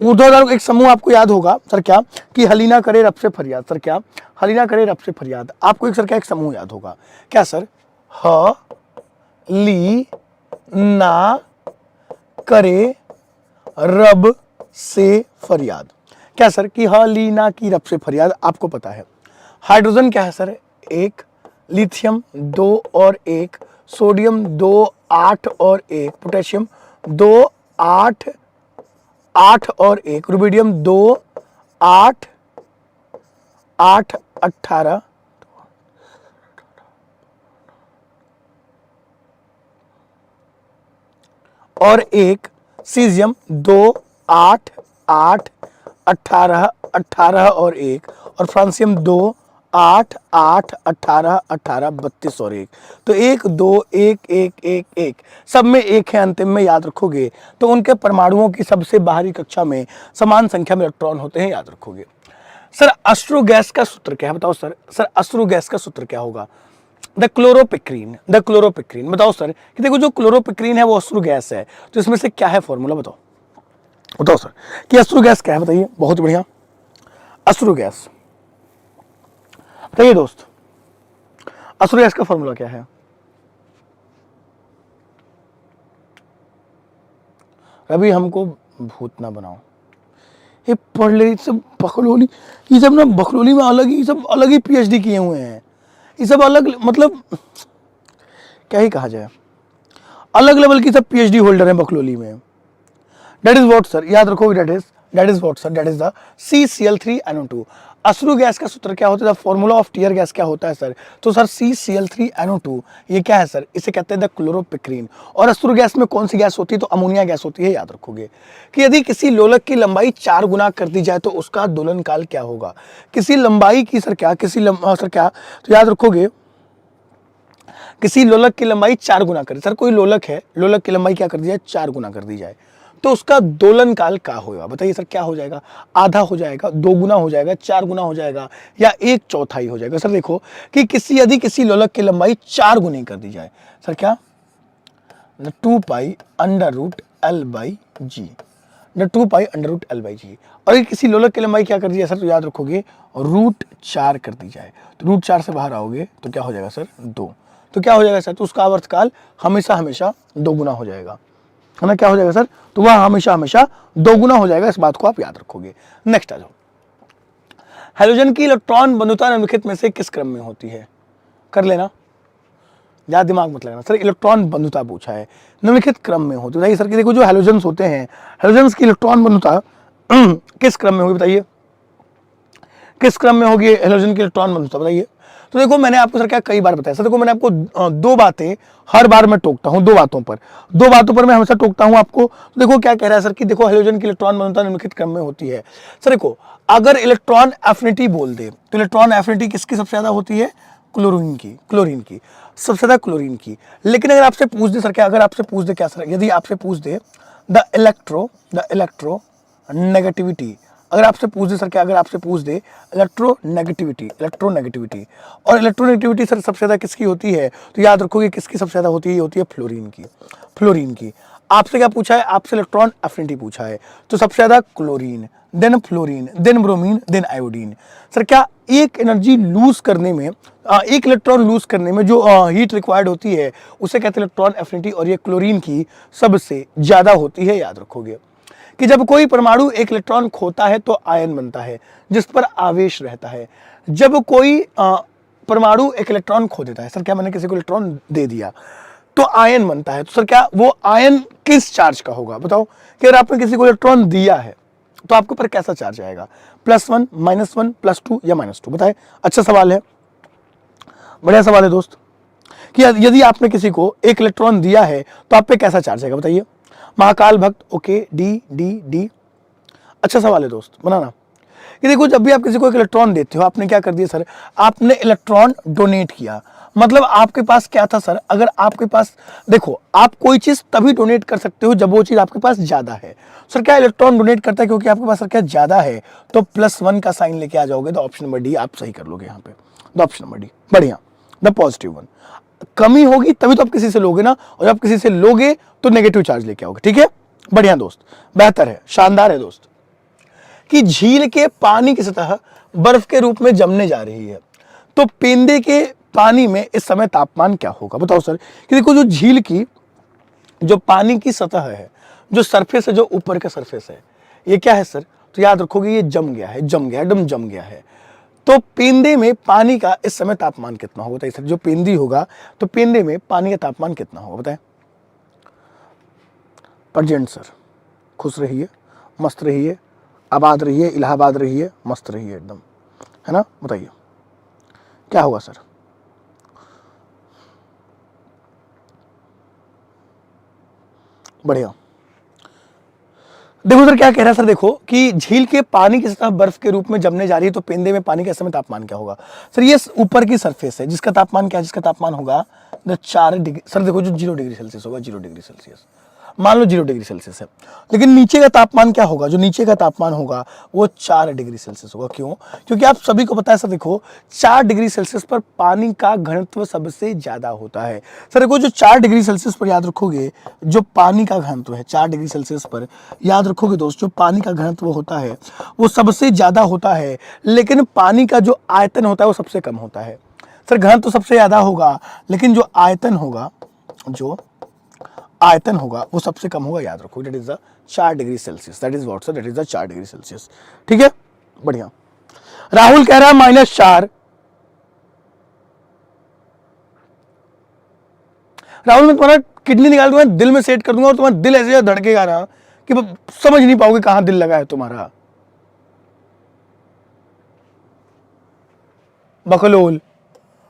ऊर्ध्वाधर एक समूह आपको याद होगा सर क्या, कि हलीना करे रब से फरियाद, सर क्या, हलीना करे रब से फरियाद, आपको एक सर क्या एक समूह याद होगा, क्या सर, ह ली ना करे रब से फरियाद, क्या सर, कि ह ली ना की रब से फरियाद आपको पता है। हाइड्रोजन क्या है सर, एक, लिथियम 2 और 1, सोडियम 2 8 और 1, पोटेशियम 2 8 8 और 1, रुबिडियम 2 8 8 18 और 1, सीजियम 2 8 8 18 18 और 1, और फ्रांसियम 2 8 8 18 18 32 और 1। तो 1 2 1 1 1 1 सब में 1 है, अंतिम में याद रखोगे तो उनके परमाणुओं की सबसे बाहरी कक्षा में समान संख्या में इलेक्ट्रॉन होते हैं, याद रखोगे। सर अश्रु गैस का सूत्र क्या है, बताओ सर, सर अश्रु गैस का सूत्र क्या होगा, द क्लोरोपिक्रीन, द क्लोरोपिक्रीन, बताओ सर कि देखो जो क्लोरोपिक्रीन है वो अश्रु गैस है, तो इसमें से क्या है फॉर्मूला, बताओ बताओ सर कि अश्रु गैस क्या है, बताइए, बहुत बढ़िया, अश्रु गैस बताइए दोस्त, अश्रु गैस का फॉर्मूला क्या है, अभी हमको भूत ना बनाओ, ये पढ़ ले सब बखलोली, ये सब ना बखलोली में अलग ही, सब अलग ही पीएचडी किए हुए हैं, ये सब अलग, मतलब क्या ही कहा जाए, अलग लेवल की सब पीएचडी होल्डर हैं बखलोली में। दैट इज व्हाट सर, याद रखो, that is what sir, that is the CCl3NO2। अश्रु गैस का सूत्र क्या होता है, the formula of tear gas क्या होता है सर, तो सर CCl3NO2, ये क्या है सर, इसे कहते हैं द क्लोरोपिक्रीन। और अश्रु गैस में कौन सी गैस होती है, तो अमोनिया गैस होती है, याद रखोगे। कि यदि किसी लोलक की लंबाई 4 गुना कर दी जाए तो उसका दोलन काल क्या होगा, किसी लंबाई की सर क्या, सर क्या, तो याद रखोगे किसी लोलक की लंबाई 4 गुना करे, सर कोई लोलक है, लोलक की लंबाई क्या कर दी जाए, 4 गुना कर दी जाए, तो उसका दोलन काल क्या होगा, बताइए सर, क्या हो जाएगा, आधा हो जाएगा, 2 गुना हो जाएगा, 4 गुना हो जाएगा, या 1/4 हो जाएगा। सर देखो कि यदि किसी लोलक की लंबाई 4 गुनी कर दी जाए, सर क्या, 2π√L/G, 2π√L/G, और ये किसी लोलक की लंबाई क्या कर दी जाए सर, तो याद रखोगे √4 कर दी जाए, तो √4 से बाहर आओगे तो क्या हो जाएगा सर, 2, तो क्या हो जाएगा सर, तो उसका आवर्तकाल हमेशा हमेशा 2 गुना हो जाएगा, है ना, क्या हो जाएगा सर, तो वह हमेशा हमेशा 2 गुना हो जाएगा, इस बात को आप याद रखोगे। नेक्स्ट आ जाओ, हैलोजन की इलेक्ट्रॉन बंधुता निम्नलिखित में से किस क्रम में होती है, कर लेना, ज्यादा दिमाग मत लगाना, सर इलेक्ट्रॉन बंधुता पूछा है, निम्नलिखित क्रम में होती है, सर कि देखो जो हैलोजन्स होते हैं, हैलोजन्स की इलेक्ट्रॉन बंधुता किस क्रम में होगी, बताइए किस क्रम में होगी हैलोजन की इलेक्ट्रॉन बंधुता, बताइए। तो देखो मैंने आपको सर क्या कई बार बताया, सर देखो मैंने आपको 2 बातें हर बार मैं टोकता हूं, 2 बातों पर मैं हमेशा टोकता हूं आपको। तो देखो क्या कह रहा है सर कि देखो हैलोजन की इलेक्ट्रॉन बंधुता निम्नलिखित क्रम में होती है। सर देखो अगर इलेक्ट्रॉन एफिनिटी बोल दे तो इलेक्ट्रॉन एफिनिटी किसकी सबसे ज्यादा होती है, क्लोरीन की सबसे ज्यादा क्लोरीन की। लेकिन अगर आपसे पूछ दे सर क्या, अगर आपसे पूछ दे क्या सर, यदि आपसे पूछ दे द इलेक्ट्रो नेगेटिविटी, अगर आपसे पूछ दे सर क्या, अगर आपसे पूछ दे इलेक्ट्रोनेगेटिविटी और इलेक्ट्रोनेगेटिविटी सर सबसे ज्यादा किसकी होती है, तो याद रखोगे किसकी सबसे ज्यादा होती है, ये होती है फ्लोरीन की। आपसे क्या पूछा है, आपसे इलेक्ट्रॉन एफिनिटी पूछा है, तो सबसे ज्यादा chlorine, then fluorine, then bromine, then iodine. Sir क्या एक एनर्जी लूज करने में, एक इलेक्ट्रॉन लूज करने में जो हीट रिक्वायर्ड होती है उसे कहते हैं इलेक्ट्रॉन एफिनिटी, और ये क्लोरीन की सबसे ज्यादा होती है, याद रखोगे। कि जब कोई परमाणु एक इलेक्ट्रॉन खोता है तो आयन बनता है जिस पर आवेश रहता है। जब कोई परमाणु एक इलेक्ट्रॉन खो देता है, सर क्या मैंने किसी को इलेक्ट्रॉन दे दिया तो आयन बनता है, तो सर क्या वो आयन किस चार्ज का होगा, बताओ। कि अगर आपने किसी को इलेक्ट्रॉन दिया है तो आपके ऊपर कैसा चार्ज आएगा, +1 -1 +2 या -2, बताए। अच्छा सवाल है, बढ़िया सवाल है दोस्त, कि यदि आपने किसी को एक इलेक्ट्रॉन दिया है तो आप पे कैसा चार्ज आएगा, बताइए। महाकाल भक्त, ओके, डी डी डी। अच्छा सवाल है दोस्त, बनाना। कि देखो जब भी आप किसी को एक इलेक्ट्रॉन देते हो, आपने क्या कर दिया सर, आपने इलेक्ट्रॉन डोनेट किया। मतलब आपके पास क्या था सर, अगर आपके पास, देखो आप कोई चीज तभी डोनेट कर सकते हो जब वो चीज आपके पास ज्यादा है। सर क्या इलेक्ट्रॉन डोनेट करता है क्योंकि आपके पास सर क्या ज्यादा है, तो +1 का साइन लेके आ जाओगे, तो ऑप्शन नंबर डी आप सही कर लोगे यहाँ पे, तो ऑप्शन नंबर डी बढ़िया, द पॉजिटिव वन। कमी होगी तभी तो आप किसी से लोगे ना, और जब किसी से लोगे तो नेगेटिव चार्ज लेके आओगे। ठीक है, बढ़िया दोस्त, बेहतर है, शानदार है दोस्त। कि झील के पानी की सतह बर्फ के रूप में जमने जा रही है, तो पेंदे के पानी में इस समय तापमान क्या होगा? बताओ सर। कि देखो जो झील की जो पानी की सतह है, जो सरफेस है, जो ऊपर का सरफेस है, ये क्या है सर, तो याद रखोगे ये जम गया है, जम गया, एकदम जम गया है। तो पेंदे में पानी का इस समय तापमान कितना होगा? बताइए सर, जो पेंदी होगा तो पेंदे में पानी का तापमान कितना होगा बताएं। प्रजेंट सर, खुश रहिए, मस्त रहिए, आबाद रहिए, इलाहाबाद रहिए, मस्त रहिए एकदम, है ना? बताइए क्या होगा सर? बढ़िया। देखो सर क्या कह रहा है सर, देखो कि झील के पानी की सतह बर्फ के रूप में जमने जा रही है, तो पेंदे में पानी के समय तापमान क्या होगा? सर ये ऊपर की सरफेस है, जिसका तापमान क्या है? जिसका तापमान होगा 4 डिग्री। सर देखो जो 0 डिग्री सेल्सियस होगा, 0 डिग्री सेल्सियस, मान लो 0 डिग्री सेल्सियस है, लेकिन नीचे का तापमान क्या होगा? जो नीचे का तापमान होगा वो 4 डिग्री सेल्सियस होगा। क्यों? क्योंकि आप सभी को पता है सर, देखो 4 डिग्री सेल्सियस पर पानी का घनत्व सबसे ज्यादा होता है। सर देखो जो 4 डिग्री सेल्सियस पर, याद रखोगे, जो पानी का घनत्व है 4 डिग्री सेल्सियस पर, याद रखोगे दोस्त, जो पानी का घनत्व होता है वो सबसे ज्यादा होता है, लेकिन पानी का जो आयतन होता है वो सबसे कम होता है। सर घनत्व तो सबसे ज्यादा होगा, लेकिन जो आयतन होगा, जो आयतन होगा वो सबसे कम होगा, याद रखो, that is the 4 degree Celsius, that is what sir, that is the 4 degree Celsius. ठीक है, बढ़िया। राहुल कह रहा है -4। राहुल मैं तुम्हारा किडनी निकाल दूंगा, दिल में सेट कर दूंगा, और तुम्हारा दिल ऐसे धड़केगा ना कि समझ नहीं पाओगे कहां दिल लगा है तुम्हारा। बकलोल।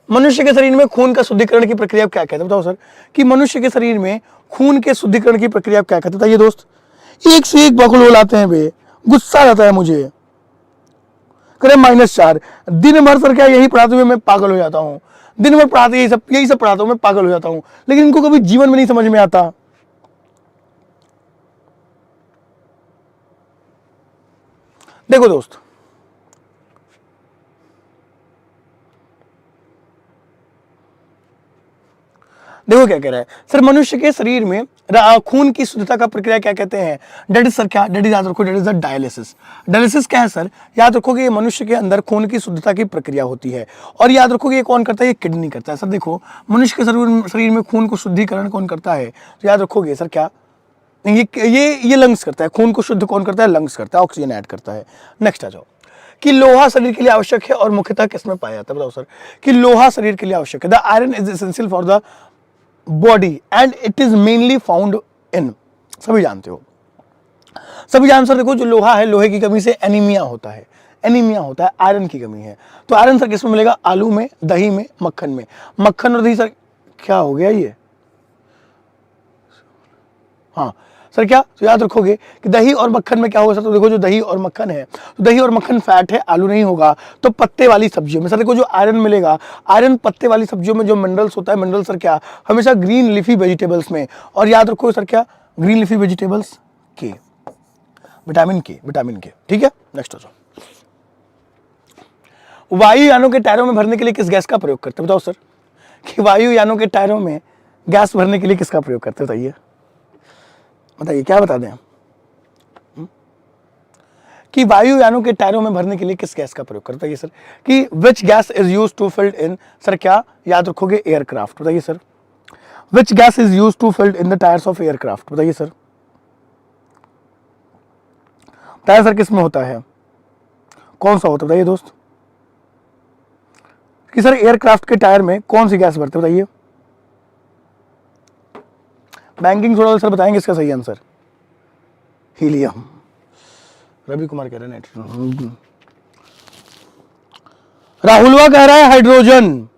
मनुष्य के शरीर में खून का शुद्धिकरण की प्रक्रिया क्या कहते हैं? बताओ सर। कि मनुष्य के शरीर में खून के शुद्धिकरण की प्रक्रिया क्या कहते हैं? बताइए दोस्त। एक से एक बकलोल आते हैं बे, गुस्सा आता है मुझे। करे -4। दिन भर सर क्या यही पढ़ाते हुए मैं पागल हो जाता हूं, दिन भर पढ़ाते यही सब पढ़ाता हूं, मैं पागल हो जाता हूं, लेकिन इनको कभी जीवन में नहीं समझ में आता। देखो दोस्त, देखो क्या कह रहा है सर, मनुष्य के शरीर में खून की शुद्धता का प्रक्रिया क्या कहते हैं? डेट इज सर क्या, डेट इज, याद रखो, that is the dialysis. Dialysis क्या है सर? याद रखोगे ये मनुष्य के अंदर खून की शुद्धता की प्रक्रिया होती है, और याद रखोगे ये कौन करता है? ये किडनी करता है। सर देखो मनुष्य के शरीर में खून को शुद्धिकरण कौन करता है? तो याद रखोगे सर क्या, ये लंग्स करता है। खून को शुद्ध कौन करता है? लंग्स करता है, ऑक्सीजन ऐड करता है। नेक्स्ट आ जाओ। कि लोहा शरीर के लिए आवश्यक है और मुख्यतः किसमें पाया जाता है? बताओ सर। कि लोहा शरीर के लिए आवश्यक है, the iron is essential for the body and it is mainly found in, सभी जानते हो, सभी जान सर। देखो जो लोहा है, लोहे की कमी से एनीमिया होता है, एनीमिया होता है, आयरन की कमी है। तो आयरन सर किसमें मिलेगा? आलू में, दही में, मक्खन में। मक्खन और दही सर क्या हो गया ये? हाँ सर क्या, तो याद रखोगे कि दही और मक्खन में क्या होगा सर? तो देखो जो दही और मक्खन है, तो दही और मक्खन फैट है, आलू नहीं होगा। तो पत्ते वाली सब्जियों में सर देखो जो आयरन मिलेगा, आयरन पत्ते वाली सब्जियों में जो मिनरल्स होता है, मिनरल सर क्या, हमेशा ग्रीन लीफी वेजिटेबल्स में। और याद रखो सर क्या, ग्रीन लीफी वेजिटेबल्स के, विटामिन के, विटामिन के। ठीक है, नेक्स्ट हो जाओ। वायुयानों के टायरों में भरने के लिए किस गैस का प्रयोग करते हैं? बताओ सर। कि वायुयानों के टायरों में गैस भरने के लिए किसका प्रयोग करते हैं? बताइए, बताइए क्या बता दें? कि वायुयानों के टायरों में भरने के लिए किस गैस का प्रयोग करता है? ये सर। कि which gas is use to filled in, sir क्या, याद रखोगे, एयरक्राफ्ट। बताइए sir. Which gas is use to filled in the tyres of aircraft? बताइए सर। टायर सर किस में होता है, कौन सा होता है? बताइए दोस्त। कि सर एयरक्राफ्ट के टायर में कौन सी गैस भरते हैं? बताइए। बैंकिंग थोड़ा सर बताएंगे इसका सही आंसर। हीलियम। रवि कुमार कह रहे हैं राहुलवा कह रहा है हाइड्रोजन।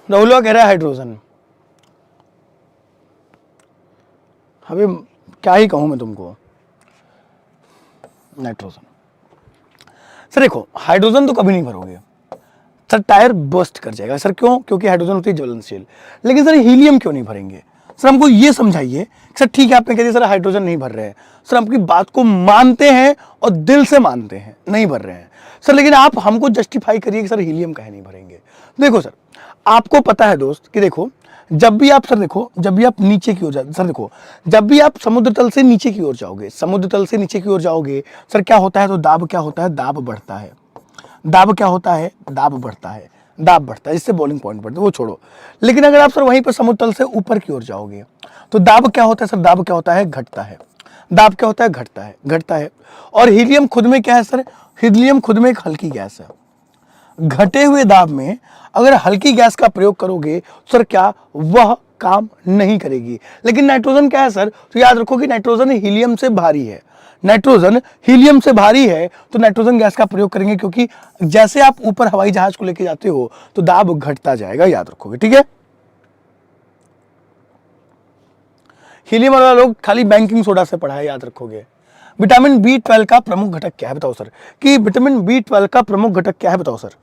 राहुलवा कह रहा है हाइड्रोजन। अभी क्या ही कहूं मैं तुमको, नाइट्रोजन। सर देखो हाइड्रोजन तो कभी नहीं भरोगे सर, टायर बर्स्ट कर जाएगा सर। क्यों? क्योंकि हाइड्रोजन होती है ज्वलनशील। लेकिन सर हीलियम क्यों नहीं भरेंगे? सर हमको ये समझाइए। सर ठीक है आपने कह दिया सर हाइड्रोजन नहीं भर रहे हैं, सर आपकी बात को मानते हैं और दिल से मानते हैं, नहीं भर रहे हैं सर, लेकिन आप हमको जस्टिफाई करिए कि सर हीलियम काहे नहीं भरेंगे। देखो सर आपको पता है दोस्त कि देखो जब भी आप, सर देखो जब भी आप नीचे की ओर जाते, सर देखो जब भी आप समुद्र तल से नीचे की ओर जाओगे, समुद्र तल से नीचे की ओर जाओगे सर क्या होता है? तो दाब क्या होता है? दाब बढ़ता है। दाब क्या होता है? दाब बढ़ता है, दाब बढ़ता है, इससे बॉइलिंग पॉइंट बढ़ता है, वो छोड़ो। लेकिन अगर आप सर वहीं पर समुद्र तल से ऊपर की ओर जाओगे तो दाब क्या होता है? सर दाब क्या होता है? घटता है। दाब क्या होता है? घटता है, घटता है। और हीलियम खुद में क्या है सर? हीलियम खुद में एक हल्की गैस है। घटे हुए दाब में अगर हल्की गैस का प्रयोग करोगे सर क्या वह काम नहीं करेगी। लेकिन नाइट्रोजन क्या है सर? तो याद रखो कि नाइट्रोजन हीलियम से भारी है। नाइट्रोजन हीलियम से भारी है तो नाइट्रोजन गैस का प्रयोग करेंगे, क्योंकि जैसे आप ऊपर हवाई जहाज को लेके जाते हो तो दाब घटता जाएगा, याद रखोगे। ठीक है, हीलियम वाला लोग खाली बैंकिंग सोडा से पढ़ा है, याद रखोगे। विटामिन B12 का प्रमुख घटक क्या है बताओ सर? कि विटामिन B12 का प्रमुख घटक क्या है बताओ सर?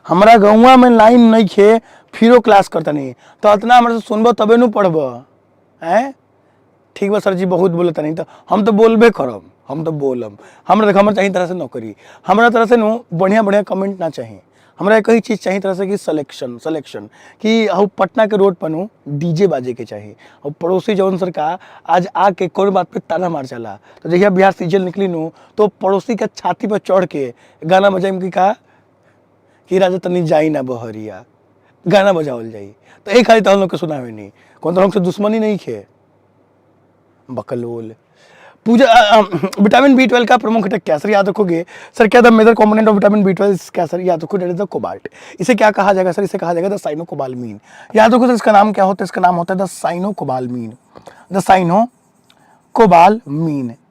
हमारा गौवा में लाइन नहीं खे फिरो क्लास करता नहीं, तो इतना हमारे से सुनबो तबे नु पढ़बो हैं। ठीक बा सर जी, बहुत बोले नहीं तो हम तो बोलबे करब, हम तो बोलब। हमरा हमर चाहिए तरह से नौकरी, हमरा तरह से नु बढ़िया बढ़िया कमेंट ना चाहिए, हमरा एक ही चीज़ चाहिए तरह से कि सिलेक्शन सिलेक्शन कि हम पटना के रोड पर नु डीजे बाजे के चाहिए। और पड़ोसी जौन सर का आज आके कोई बात पे ताना मार चला, तो जहिया बिहार सीजन निकली नु तो पड़ोसी का छाती पर चढ़ के गाना बजाई कि कहा कि राजा तनी जाई ना बहरिया, गाना बजावल जाई। तो एक खाली तो हम लोग के सुनावे नहीं, कौन तो हमसे दुश्मनी नहीं खे बकलोल। पूजा विटामिन B12 का प्रमुख घटक क्या सर? याद रखोगे सर क्या? The major component of vitamin B12 क्या सर? याद रखो, दैट इज द कोबाल्ट। इसे क्या कहा जाएगा सर? इसे कहा जाएगा द साइनोकोबाल्मीन। याद रखो सर इसका नाम क्या होता है? इसका नाम होता है द साइनोकोबाल्मीन, द साइनोकोबाल्मीन,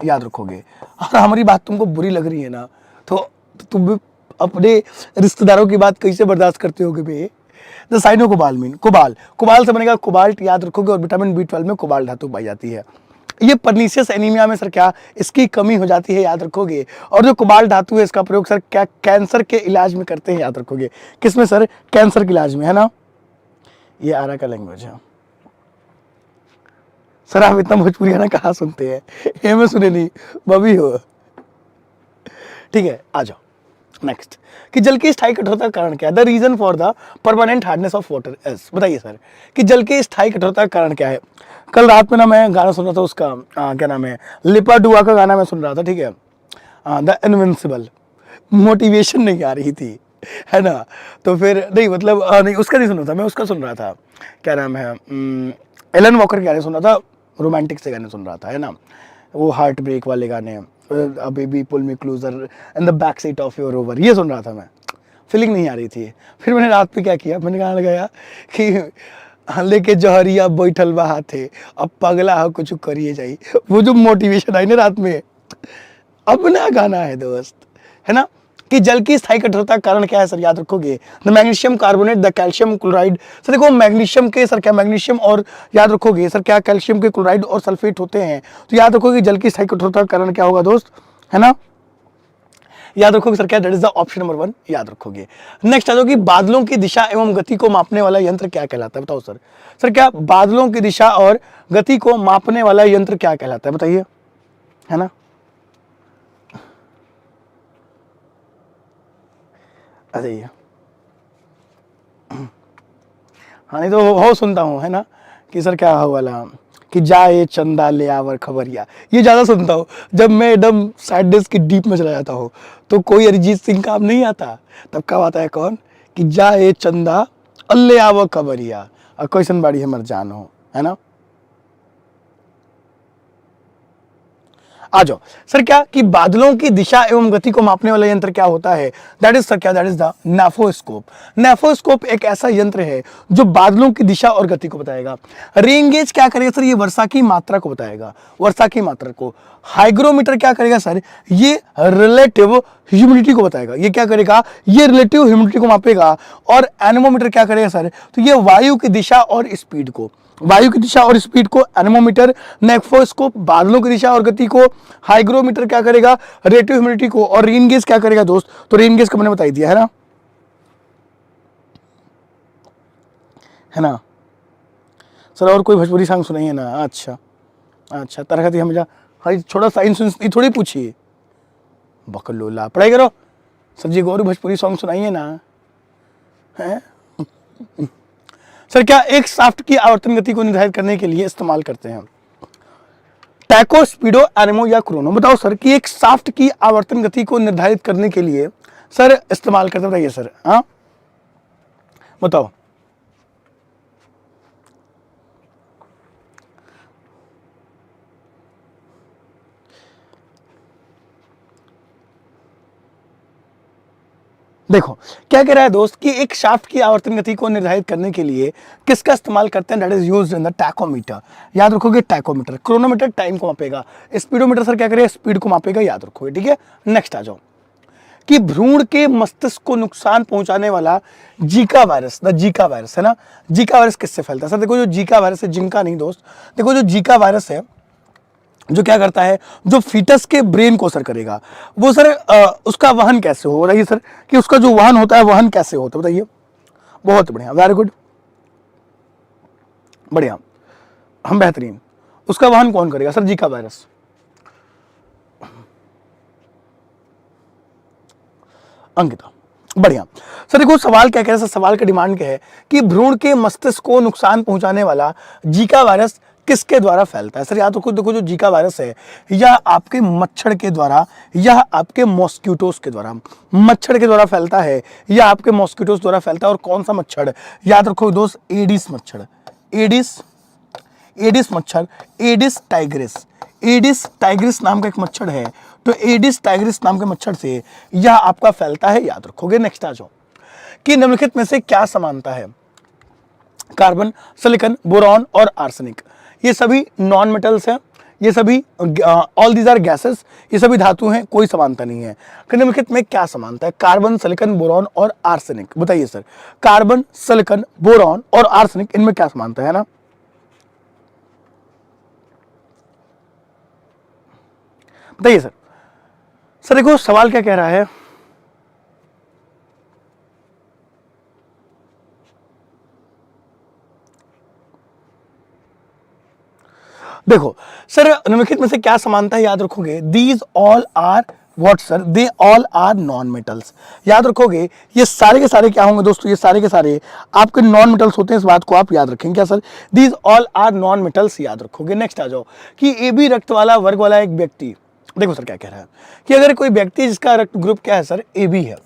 याद रखोगे। और हमारी बात तुमको बुरी लग रही है ना, तो तुम भी अपने रिश्तेदारों की बात कैसे बर्दाश्त करते होगे बे? द साइनोकोबाल्मीन, कोबाल, कोबाल से बनेगा कोबाल्ट, याद रखोगे। और विटामिन B12 में कोबाल्ट धातु पाई जाती है। ये पर्नीशियस एनीमिया में सर क्या इसकी कमी हो जाती है, याद रखोगे। और जो कोबाल्ट धातु है इसका प्रयोग सर क्या कैंसर के इलाज में करते हैं, याद रखोगे। किसमें सर? कैंसर के इलाज में, है ना। ये आरा का लैंग्वेज है सर। आप इतना भोजपुरी ना कहाँ सुनते हैं, ये में सुने नहीं बबी हो। ठीक है, आ जाओ नेक्स्ट। कि जल की स्थायी कठोरता का कारण क्या है? The reason for the permanent hardness of water is, बताइए सर कि जल की स्थायी कठोरता का कारण क्या है? कल रात में ना मैं गाना सुन रहा था उसका, क्या नाम है, लिपा डुआ का गाना मैं सुन रहा था, ठीक है, द इनविंसिबल। मोटिवेशन नहीं आ रही थी, है ना। तो फिर नहीं मतलब नहीं उसका नहीं सुन रहा था मैं, उसका सुन रहा था, क्या नाम है, एलन वॉकर के गाने सुन रहा था, रोमांटिक से गाने सुन रहा था, है ना, वो हार्ट ब्रेक वाले गाने, baby pull me closer in the back seat of your Rover, ये सुन रहा था मैं। फीलिंग नहीं आ रही थी। फिर मैंने रात पे क्या किया, मैंने गाना लगाया कि लेके जहरिया बैठल बा हाथे, अब पगला हो कुछ करिए जाई। वो जो मोटिवेशन आई ना रात में, अपना गाना है दोस्त, है ना। कि जल की स्थायी कठोरता का कारण क्या है सर? याद रखोगे the magnesium carbonate, the calcium chloride. Sir देखो मैग्नीशियम के सर क्या, मैग्नीशियम और याद रखोगे सर क्या, कैल्शियम के क्लोराइड और सल्फेट होते हैं। तो याद रखोगे जल की स्थायी कठोरता का कारण क्या होगा दोस्त, है ना। याद रखोगे सर क्या, that is the option number 1, याद रखोगे। नेक्स्ट आ जाओ कि बादलों की दिशा एवं गति को मापने वाला यंत्र क्या कहलाता है? बताओ सर। सर क्या बादलों की दिशा और गति को मापने वाला यंत्र क्या कहलाता है? बताइए, है ना। अरे हाँ, नहीं तो हो सुनता हूँ, है ना, कि सर क्या हो वाला कि जाए चंदा ले आवर खबरिया, ये ज़्यादा सुनता हूँ जब मैं एकदम सैडनेस की डीप में चला जाता हूँ। तो कोई अरिजीत सिंह का अब नहीं आता, तब कब आता है कौन, कि जाए चंदा अल्ले आवर खबरिया, और कैसन बाड़ी हमर जान हो, है ना। आ जाओ सर, क्या कि बादलों की दिशा एवं गति को मापने वाला यंत्र क्या होता है? दैट इज सर क्या, that is the nephoscope. Nephoscope एक ऐसा यंत्र है जो बादलों की दिशा और गति को बताएगा। रेन गेज क्या करेगा सर? ये वर्षा की मात्रा को बताएगा, वर्षा की मात्रा को। हाइग्रोमीटर क्या करेगा सर? ये रिलेटिव ह्यूमिडिटी को बताएगा। ये क्या करेगा? ये रिलेटिव ह्यूमिडिटी को मापेगा। और एनेमोमीटर क्या करेगा सर? तो ये वायु की दिशा और स्पीड को, वायु की दिशा और स्पीड को एनेमोमीटर, नेफोस्कोप बादलों की दिशा और गति को, हाइग्रोमीटर क्या करेगा? रिलेटिव ह्यूमिडिटी को, और रेन गेज क्या करेगा दोस्त? तो रेन गेज का मैंने बता दिया है ना, है ना सर? और कोई भोजपुरी सॉन्ग सुनाइए ना। अच्छा अच्छा, तरह का हमेशा हाई छोड़ा साइंस थोड़ी पूछिए, बकलोला पढ़ाई करो सर जी, गौरी भोजपुरी सॉन्ग सुनाइए ना, है सर? क्या एक शाफ्ट की आवर्तन गति को निर्धारित करने के लिए इस्तेमाल करते हैं? टैको, स्पीडो, एनेमो या क्रोनो? बताओ सर कि एक शाफ्ट की आवर्तन गति को निर्धारित करने के लिए सर इस्तेमाल करते हैं, बताइए सर। हाँ बताओ। देखो क्या कह रहा है दोस्त कि एक शाफ्ट की आवर्तन गति को निर्धारित करने के लिए किसका इस्तेमाल करते हैं? That is used in the tachometer. याद रखोगे टैकोमीटर। क्रोनोमीटर टाइम को मापेगा, स्पीडोमीटर सर क्या करेगा? स्पीड को मापेगा, याद रखोगे, ठीक है। नेक्स्ट आ जाओ कि भ्रूण के मस्तिष्क को नुकसान पहुंचाने वाला Zika virus, the Zika virus है ना, जीका वायरस किससे फैलता है? सर देखो जो जीका वायरस है, जिंका नहीं दोस्त, देखो जो जीका वायरस है जो क्या करता है, जो फीटस के ब्रेन को असर करेगा, वो सर उसका वहन कैसे हो रही है सर? कि उसका जो वहन होता है, वहन कैसे होता है बताइए? बहुत बढ़िया, वेरी गुड, बढ़िया, हम बेहतरीन। उसका वहन कौन करेगा सर? Zika virus. अंकिता, बढ़िया सर। देखो सवाल क्या कह रहा है, सवाल का डिमांड क्या है कि भ्रूण के मस्तिष्क को नुकसान पहुंचाने वाला जीका वायरस किसके द्वारा फैलता है? सर याद रखो, देखो जो जीका वायरस है यह आपके मच्छर के द्वारा, यह आपके मॉस्किटोस के द्वारा, मच्छर के द्वारा फैलता है, यह आपके मॉस्किटोस द्वारा फैलता है। और कौन सा मच्छर? याद रखो दोस्त, एडिस मच्छर, एडिस, एडिस मच्छर, एडिस टाइग्रिस, एडिस टाइग्रिस नाम का एक मच्छर है, तो एडिस टाइग्रिस नाम के मच्छर से यह आपका फैलता है, याद रखोगे। नेक्स्ट आ जाओ कि निम्नलिखित में से क्या समानता है? कार्बन, सिलिकॉन, बोरॉन और आर्सेनिक, ये सभी नॉन मेटल्स हैं, ये सभी ऑल दीज आर गैसेस, ये सभी धातु हैं, कोई समानता नहीं है। निम्नलिखित में क्या समानता है? कार्बन, सिलिकॉन, बोरॉन और आर्सेनिक, बताइए सर। कार्बन, सिलिकॉन, बोरॉन और आर्सेनिक, इनमें क्या समानता है ना? बताइए सर। सर देखो सवाल क्या कह रहा है, देखो सर निम्नलिखित में से क्या समानता है, याद रखोगे, these all are what sir? They all are non metals. याद रखोगे ये सारे के सारे क्या होंगे दोस्तों? ये सारे के सारे आपके नॉन मेटल्स होते हैं, इस बात को आप याद रखेंगे। क्या sir? These all are non metals, याद रखोगे। नेक्स्ट आ जाओ कि ए बी रक्त वाला वर्ग वाला एक व्यक्ति, देखो सर क्या कह रहा है कि अगर कोई व्यक्ति जिसका रक्त ग्रुप क्या है सर? ए बी है,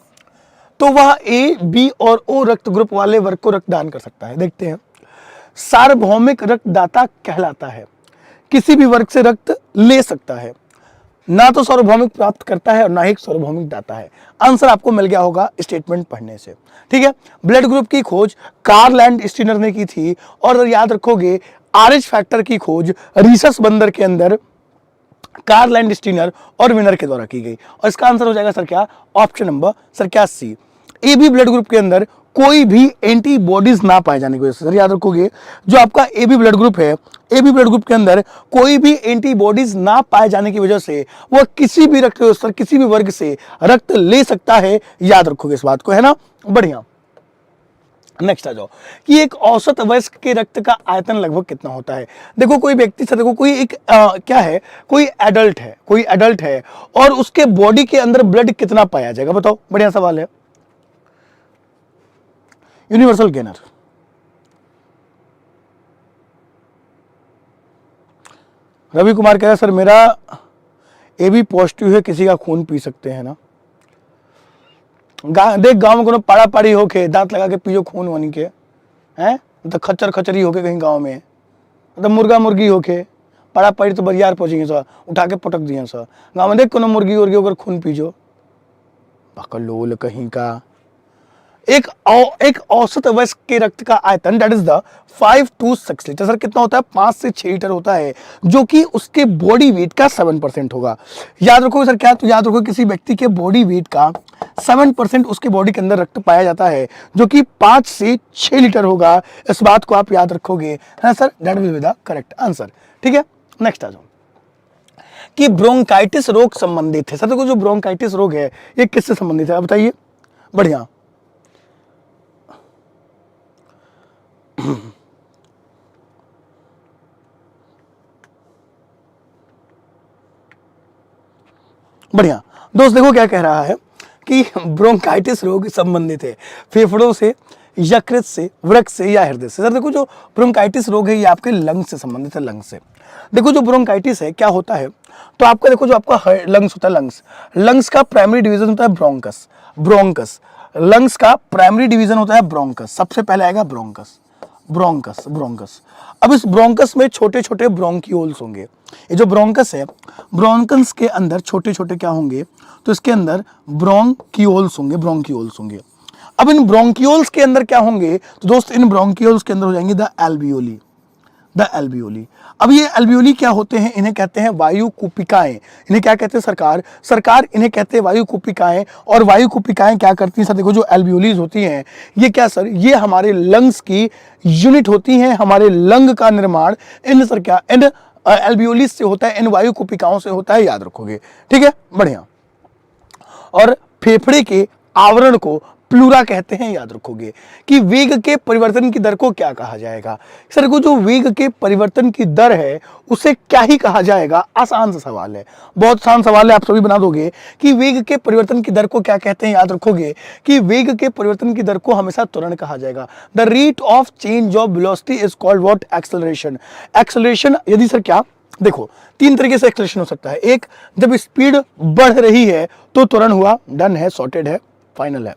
तो वह ए बी और ओ रक्त ग्रुप वाले वर्ग को रक्तदान कर सकता है। देखते हैं, सार्वभौमिक रक्तदाता कहलाता है, किसी भी वर्ग से रक्त ले सकता है, ना तो सार्वभौमिक प्राप्त करता है और ना ही सार्वभौमिक दाता है। आंसर आपको मिल गया होगा स्टेटमेंट पढ़ने से, ठीक है। ब्लड ग्रुप की खोज कार्ल लैंडस्टीनर ने की थी, और याद रखोगे आरएच फैक्टर की खोज रीसस बंदर के अंदर कार्ल लैंडस्टीनर और विनर के द्वारा की गई। और इसका आंसर हो जाएगा सर क्या? ऑप्शन नंबर सर क्या? सी। ए बी ब्लड ग्रुप के अंदर कोई भी एंटीबॉडीज ना पाए जाने की वजह से, सर याद रखोगे जो आपका ए बी ब्लड ग्रुप है, ए बी ब्लड ग्रुप के अंदर कोई भी एंटीबॉडीज ना पाए जाने की वजह से वह किसी भी रक्त सर किसी भी वर्ग से रक्त ले सकता है, याद रखोगे इस बात को, है ना। बढ़िया। नेक्स्ट आ जाओ कि एक औसत वयस्क के रक्त का आयतन लगभग कितना होता है? देखो कोई व्यक्ति से, देखो कोई एक क्या है, कोई एडल्ट है, कोई एडल्ट है और उसके बॉडी के अंदर ब्लड कितना पाया जाएगा? बताओ, बढ़िया सवाल है। यूनिवर्सल गेनर, रवि कुमार कह रहा है सर मेरा ए बी पॉजिटिव है, किसी का खून पी सकते हैं ना? देख गांव में कोनो पाड़ा पाड़ी होके दांत लगा के पियो खून वनी के, हैं तो खच्चर खचरी होके कहीं गांव में, मतलब मुर्गा मुर्गी होके पड़ा पड़ी तो बरियार पहुंचेंगे सर, उठा के पटक दिए सर। गाँव में देख कोनो मुर्गी उर्गी अगर खून पीजो बकलोल कहीं का। एक औसत वयस्क के रक्त का आयतन that is the 5 to 6 litre. Sir कितना होता है? 5 से 6 लीटर होता है, जो कि उसके बॉडी वेट का 7% होगा। याद रखो सर क्या? तो याद रखो किसी व्यक्ति के बॉडी वेट का 7% उसके बॉडी के अंदर रक्त पाया जाता है, जो कि 5 से 6 लीटर होगा। इस बात को आप याद रखोगे, है sir? That will be the correct answer. ठीक है, नेक्स्ट आ जाओ कि ब्रोंकाइटिस रोग संबंधित है। सर देखो जो ब्रोंकाइटिस रोग है ये किससे संबंधित है बताइए? बढ़िया, बढ़िया दोस्त। देखो क्या कह रहा है कि ब्रोंकाइटिस रोग संबंधित है फेफड़ों से, यकृत से, वृक्क से या हृदय से। सर देखो जो ब्रोंकाइटिस रोग है ये आपके लंग्स से संबंधित है, लंग्स से। देखो जो ब्रोंकाइटिस है क्या होता है, तो आपका देखो जो आपका लंग्स होता है, लंग्स का प्राइमरी डिवीजन होता है ब्रोंकस। लंग्स का प्राइमरी डिवीजन होता है ब्रोंकस। सबसे पहले आएगा ब्रोंकस। अब इस ब्रोंकस में छोटे छोटे ब्रोंक्यूल्स होंगे। ये जो ब्रोंकस है, ब्रोंकस के अंदर छोटे छोटे क्या होंगे? तो इसके अंदर ब्रोंक्यूल्स होंगे। अब इन ब्रोंक्यूल्स के अंदर क्या होंगे? तो दोस्त इन ब्रोंक्यूल्स के अंदर हो जाएंगे द एल्वियोली। अब ये एल्वियोली क्या होते हैं? इन्हें कहते हैं वायुकुपिकाएं। इन्हें क्या कहते हैं सरकार? इन्हें कहते हैं वायुकुपिकाएं। और वायुकुपिकाएं क्या करती हैं सर? देखो जो एल्वियोलीज होती हैं ये क्या सर? ये हमारे लंग्स की यूनिट होती हैं। हमारे लंग का निर्माण इन सर क्या इन एल्वियोलीज से होता है, इन वायुकुपिकाओं से होता है, याद रखोगे। ठीक है, बढ़िया। और फेफड़े के आवरण को प्लूरा कहते हैं, याद रखोगे। कि वेग के परिवर्तन की दर को क्या कहा जाएगा? सर को जो वेग के परिवर्तन की दर है उसे क्या ही कहा जाएगा? आसान सा सवाल है, बहुत आसान सवाल है, आप सभी बना दोगे। कि वेग के परिवर्तन की दर को क्या कहते हैं? याद रखोगे कि वेग के परिवर्तन की दर को हमेशा त्वरण कहा जाएगा। The rate of change of velocity is called what? Acceleration. यदि सर क्या देखो 3 तरीके से एक्सेलरेशन हो सकता है। एक, जब स्पीड बढ़ रही है तो त्वरण हुआ, डन है, सॉर्टेड है, फाइनल है।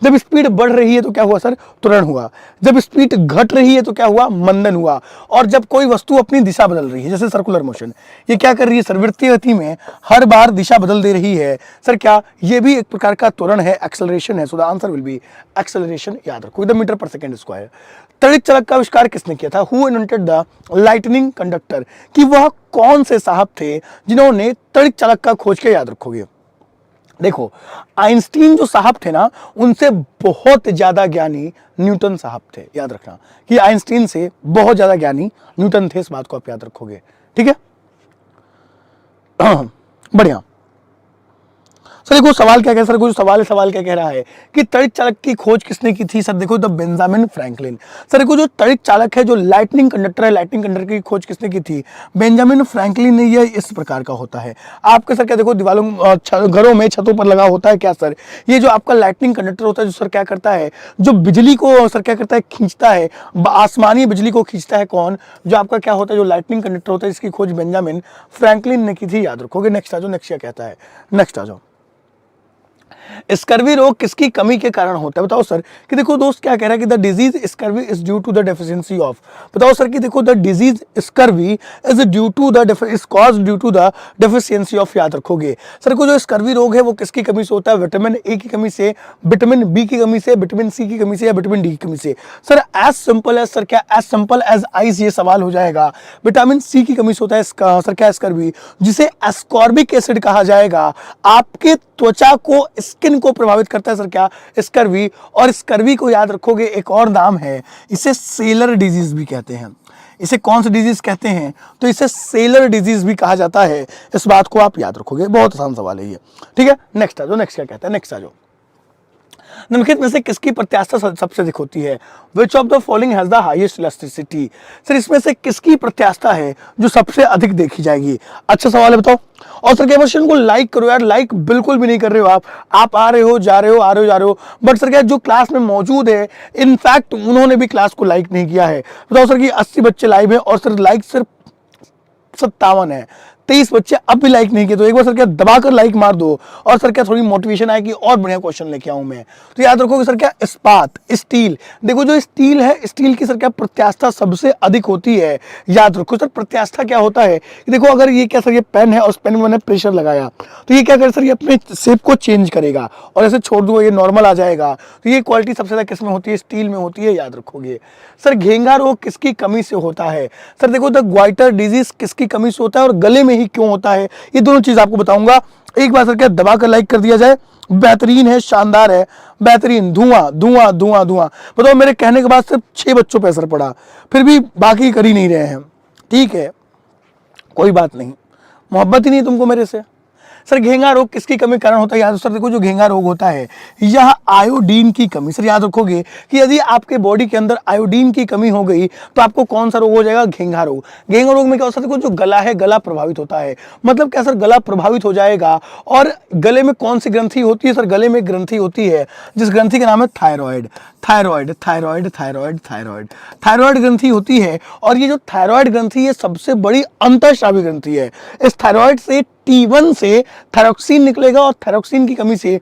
जब स्पीड बढ़ रही है तो क्या हुआ सर? त्वरण हुआ। जब स्पीड घट रही है तो क्या हुआ? मंदन हुआ। और जब कोई वस्तु अपनी दिशा बदल रही है, जैसे सर्कुलर मोशन, ये क्या कर रही है सर? वृत्तीय गति में हर बार दिशा बदल दे रही है सर, क्या ये भी एक प्रकार का त्वरण है, एक्सेलरेशन है। So the answer will be acceleration, याद रखो, विद मीटर पर सेकंड स्क्वायर। तड़ित चालक का आविष्कार किसने किया था? Who invented the lightning conductor? कि वह कौन से साहब थे जिन्होंने तड़ित चालक का खोज किया? याद रखोगे। देखो आइंस्टीन जो साहब थे ना, उनसे बहुत ज्यादा ज्ञानी न्यूटन साहब थे, याद रखना। कि आइंस्टीन से बहुत ज्यादा ज्ञानी न्यूटन थे, इस बात को आप याद रखोगे। ठीक है, बढ़िया। सर देखो सवाल क्या कह सर कुछ सवाल क्या कह रहा है कि तड़ित चालक की खोज किसने की थी? सर देखो द बेंजामिन फ्रैंकलिन। सर देखो जो तड़ित चालक है, जो लाइटनिंग कंडक्टर है, लाइटनिंग कंडक्टर की खोज किसने की थी? बेंजामिन फ्रैंकलिन ने। ये इस प्रकार का होता है आपके सर क्या देखो दीवारों घरों में छतों पर लगा होता है क्या सर? ये जो आपका लाइटनिंग कंडक्टर होता है, जो सर क्या करता है, जो बिजली को सर क्या करता है? खींचता है, आसमानी बिजली को खींचता है। कौन? जो आपका क्या होता है, जो लाइटनिंग कंडक्टर होता है, इसकी खोज बेंजामिन फ्रैंकलिन ने की थी, याद रखोगे। नेक्स्ट आ जाओ, नेक्स्ट क्या कहता है? नेक्स्ट आ जाओ, स्कर्वी रोग किसकी कमी के कारण होता है? बताओ सर। कि देखो दोस्त क्या कह रहा है कि the disease scurvy is due to the deficiency of. बताओ सर कि देखो the disease scurvy is due to the is caused due to the deficiency of, याद रखोगे। सर को जो स्कर्वी रोग है वो किसकी कमी से होता है? विटामिन ए की कमी से, विटामिन बी की कमी से, विटामिन सी की कमी से या विटामिन डी की कमी से? Sir as simple as sir क्या एज सिंपल एज आइस ये सवाल हो जाएगा। विटामिन सी की कमी से होता है सर क्या? स्कर्वी, जिसे एस्कॉर्बिक एसिड कहा जाएगा। आपके त्वचा को, स्किन को प्रभावित करता है सर क्या? स्कर्वी। और स्कर्वी को याद रखोगे एक और नाम है, इसे सेलर डिजीज भी कहते हैं। इसे कौन सा डिजीज कहते हैं? तो इसे सेलर डिजीज भी कहा जाता है। इस बात को आप याद रखोगे, बहुत आसान सवाल है ये। ठीक है, नेक्स्ट आ जाओ, नेक्स्ट क्या कहता है? नेक्स्ट आ जाओ, निम्नलिखित में से किसकी प्रत्याशा सबसे अधिक होती है? Which of the following has the highest elasticity? Sir इसमें से किसकी प्रत्याशा है जो सबसे अधिक देखी जाएगी? अच्छा सवाल है, बताओ। और सर क्वेश्चन को लाइक करो यार, लाइक बिल्कुल भी नहीं कर रहे हो आप आ रहे हो, जा रहे हो, आ रहे हो, जा रहे हो। बट सर क्या जो क्लास में मौजूद है, इनफैक्ट उन्होंने भी क्लास को लाइक नहीं किया है। बताओ सर कि 80 बच्चे लाइव है और सर लाइक सिर्फ 57 है। 23 बच्चे अब भी लाइक नहीं किए, तो एक बार सर क्या दबाकर लाइक मार दो, और सर क्या थोड़ी मोटिवेशन आए कि और बढ़िया क्वेश्चन लेके आऊं मैं। तो याद रखोगे सर क्या इस्पात, स्टील, देखो जो स्टील है, स्टील की सर क्या प्रत्यास्थता सबसे अधिक होती है। याद रखो सर प्रत्यास्थता क्या होता है, देखो अगर ये क्या सर ये पेन है और उस पेन में मैंने प्रेशर लगाया तो ये क्या करे सर, ये अपने शेप को चेंज करेगा, और ऐसे छोड़ दूंगा ये नॉर्मल आ जाएगा। तो ये क्वालिटी सबसे ज्यादा किस में होती है, स्टील में होती है, याद रखोगे। सर घेंघा रोग किसकी कमी से होता है, सर देखो द ग्वाइटर डिजीज किसकी कमी से होता है और गले में ही क्यों होता है, ये दोनों चीज आपको बताऊंगा। एक बार सर क्या दबा कर लाइक कर दिया जाए, बेहतरीन है, शानदार है, बेहतरीन। धुआं धुआं धुआं धुआं, बताओ मेरे कहने के बाद सिर्फ 6 बच्चों पर असर पड़ा, फिर भी बाकी कर ही नहीं रहे हैं। ठीक है, कोई बात नहीं, मोहब्बत ही नहीं तुमको मेरे से। सर घेंघा रोग किसकी कमी के कारण होता है, याद सर देखो जो घेंघा रोग होता है यह आयोडीन की कमी। सर याद रखोगे कि यदि आपके बॉडी के अंदर आयोडीन की कमी हो गई तो आपको कौन सा रोग हो जाएगा, घेंघा रोग। घेंघा रोग में क्या होता है, देखो जो गला है गला प्रभावित होता है, मतलब क्या सर गला प्रभावित हो जाएगा। और गले में कौन सी ग्रंथि होती है, सर गले में ग्रंथि होती है जिस ग्रंथि का नाम है thyroid. Thyroid thyroid thyroid thyroid thyroid ग्रंथि होती है, और ये जो थायराइड ग्रंथि है सबसे बड़ी अंतःस्रावी ग्रंथि है। इस थायराइड से T1 से थायरोक्सिन निकलेगा, और थायरोक्सिन की कमी से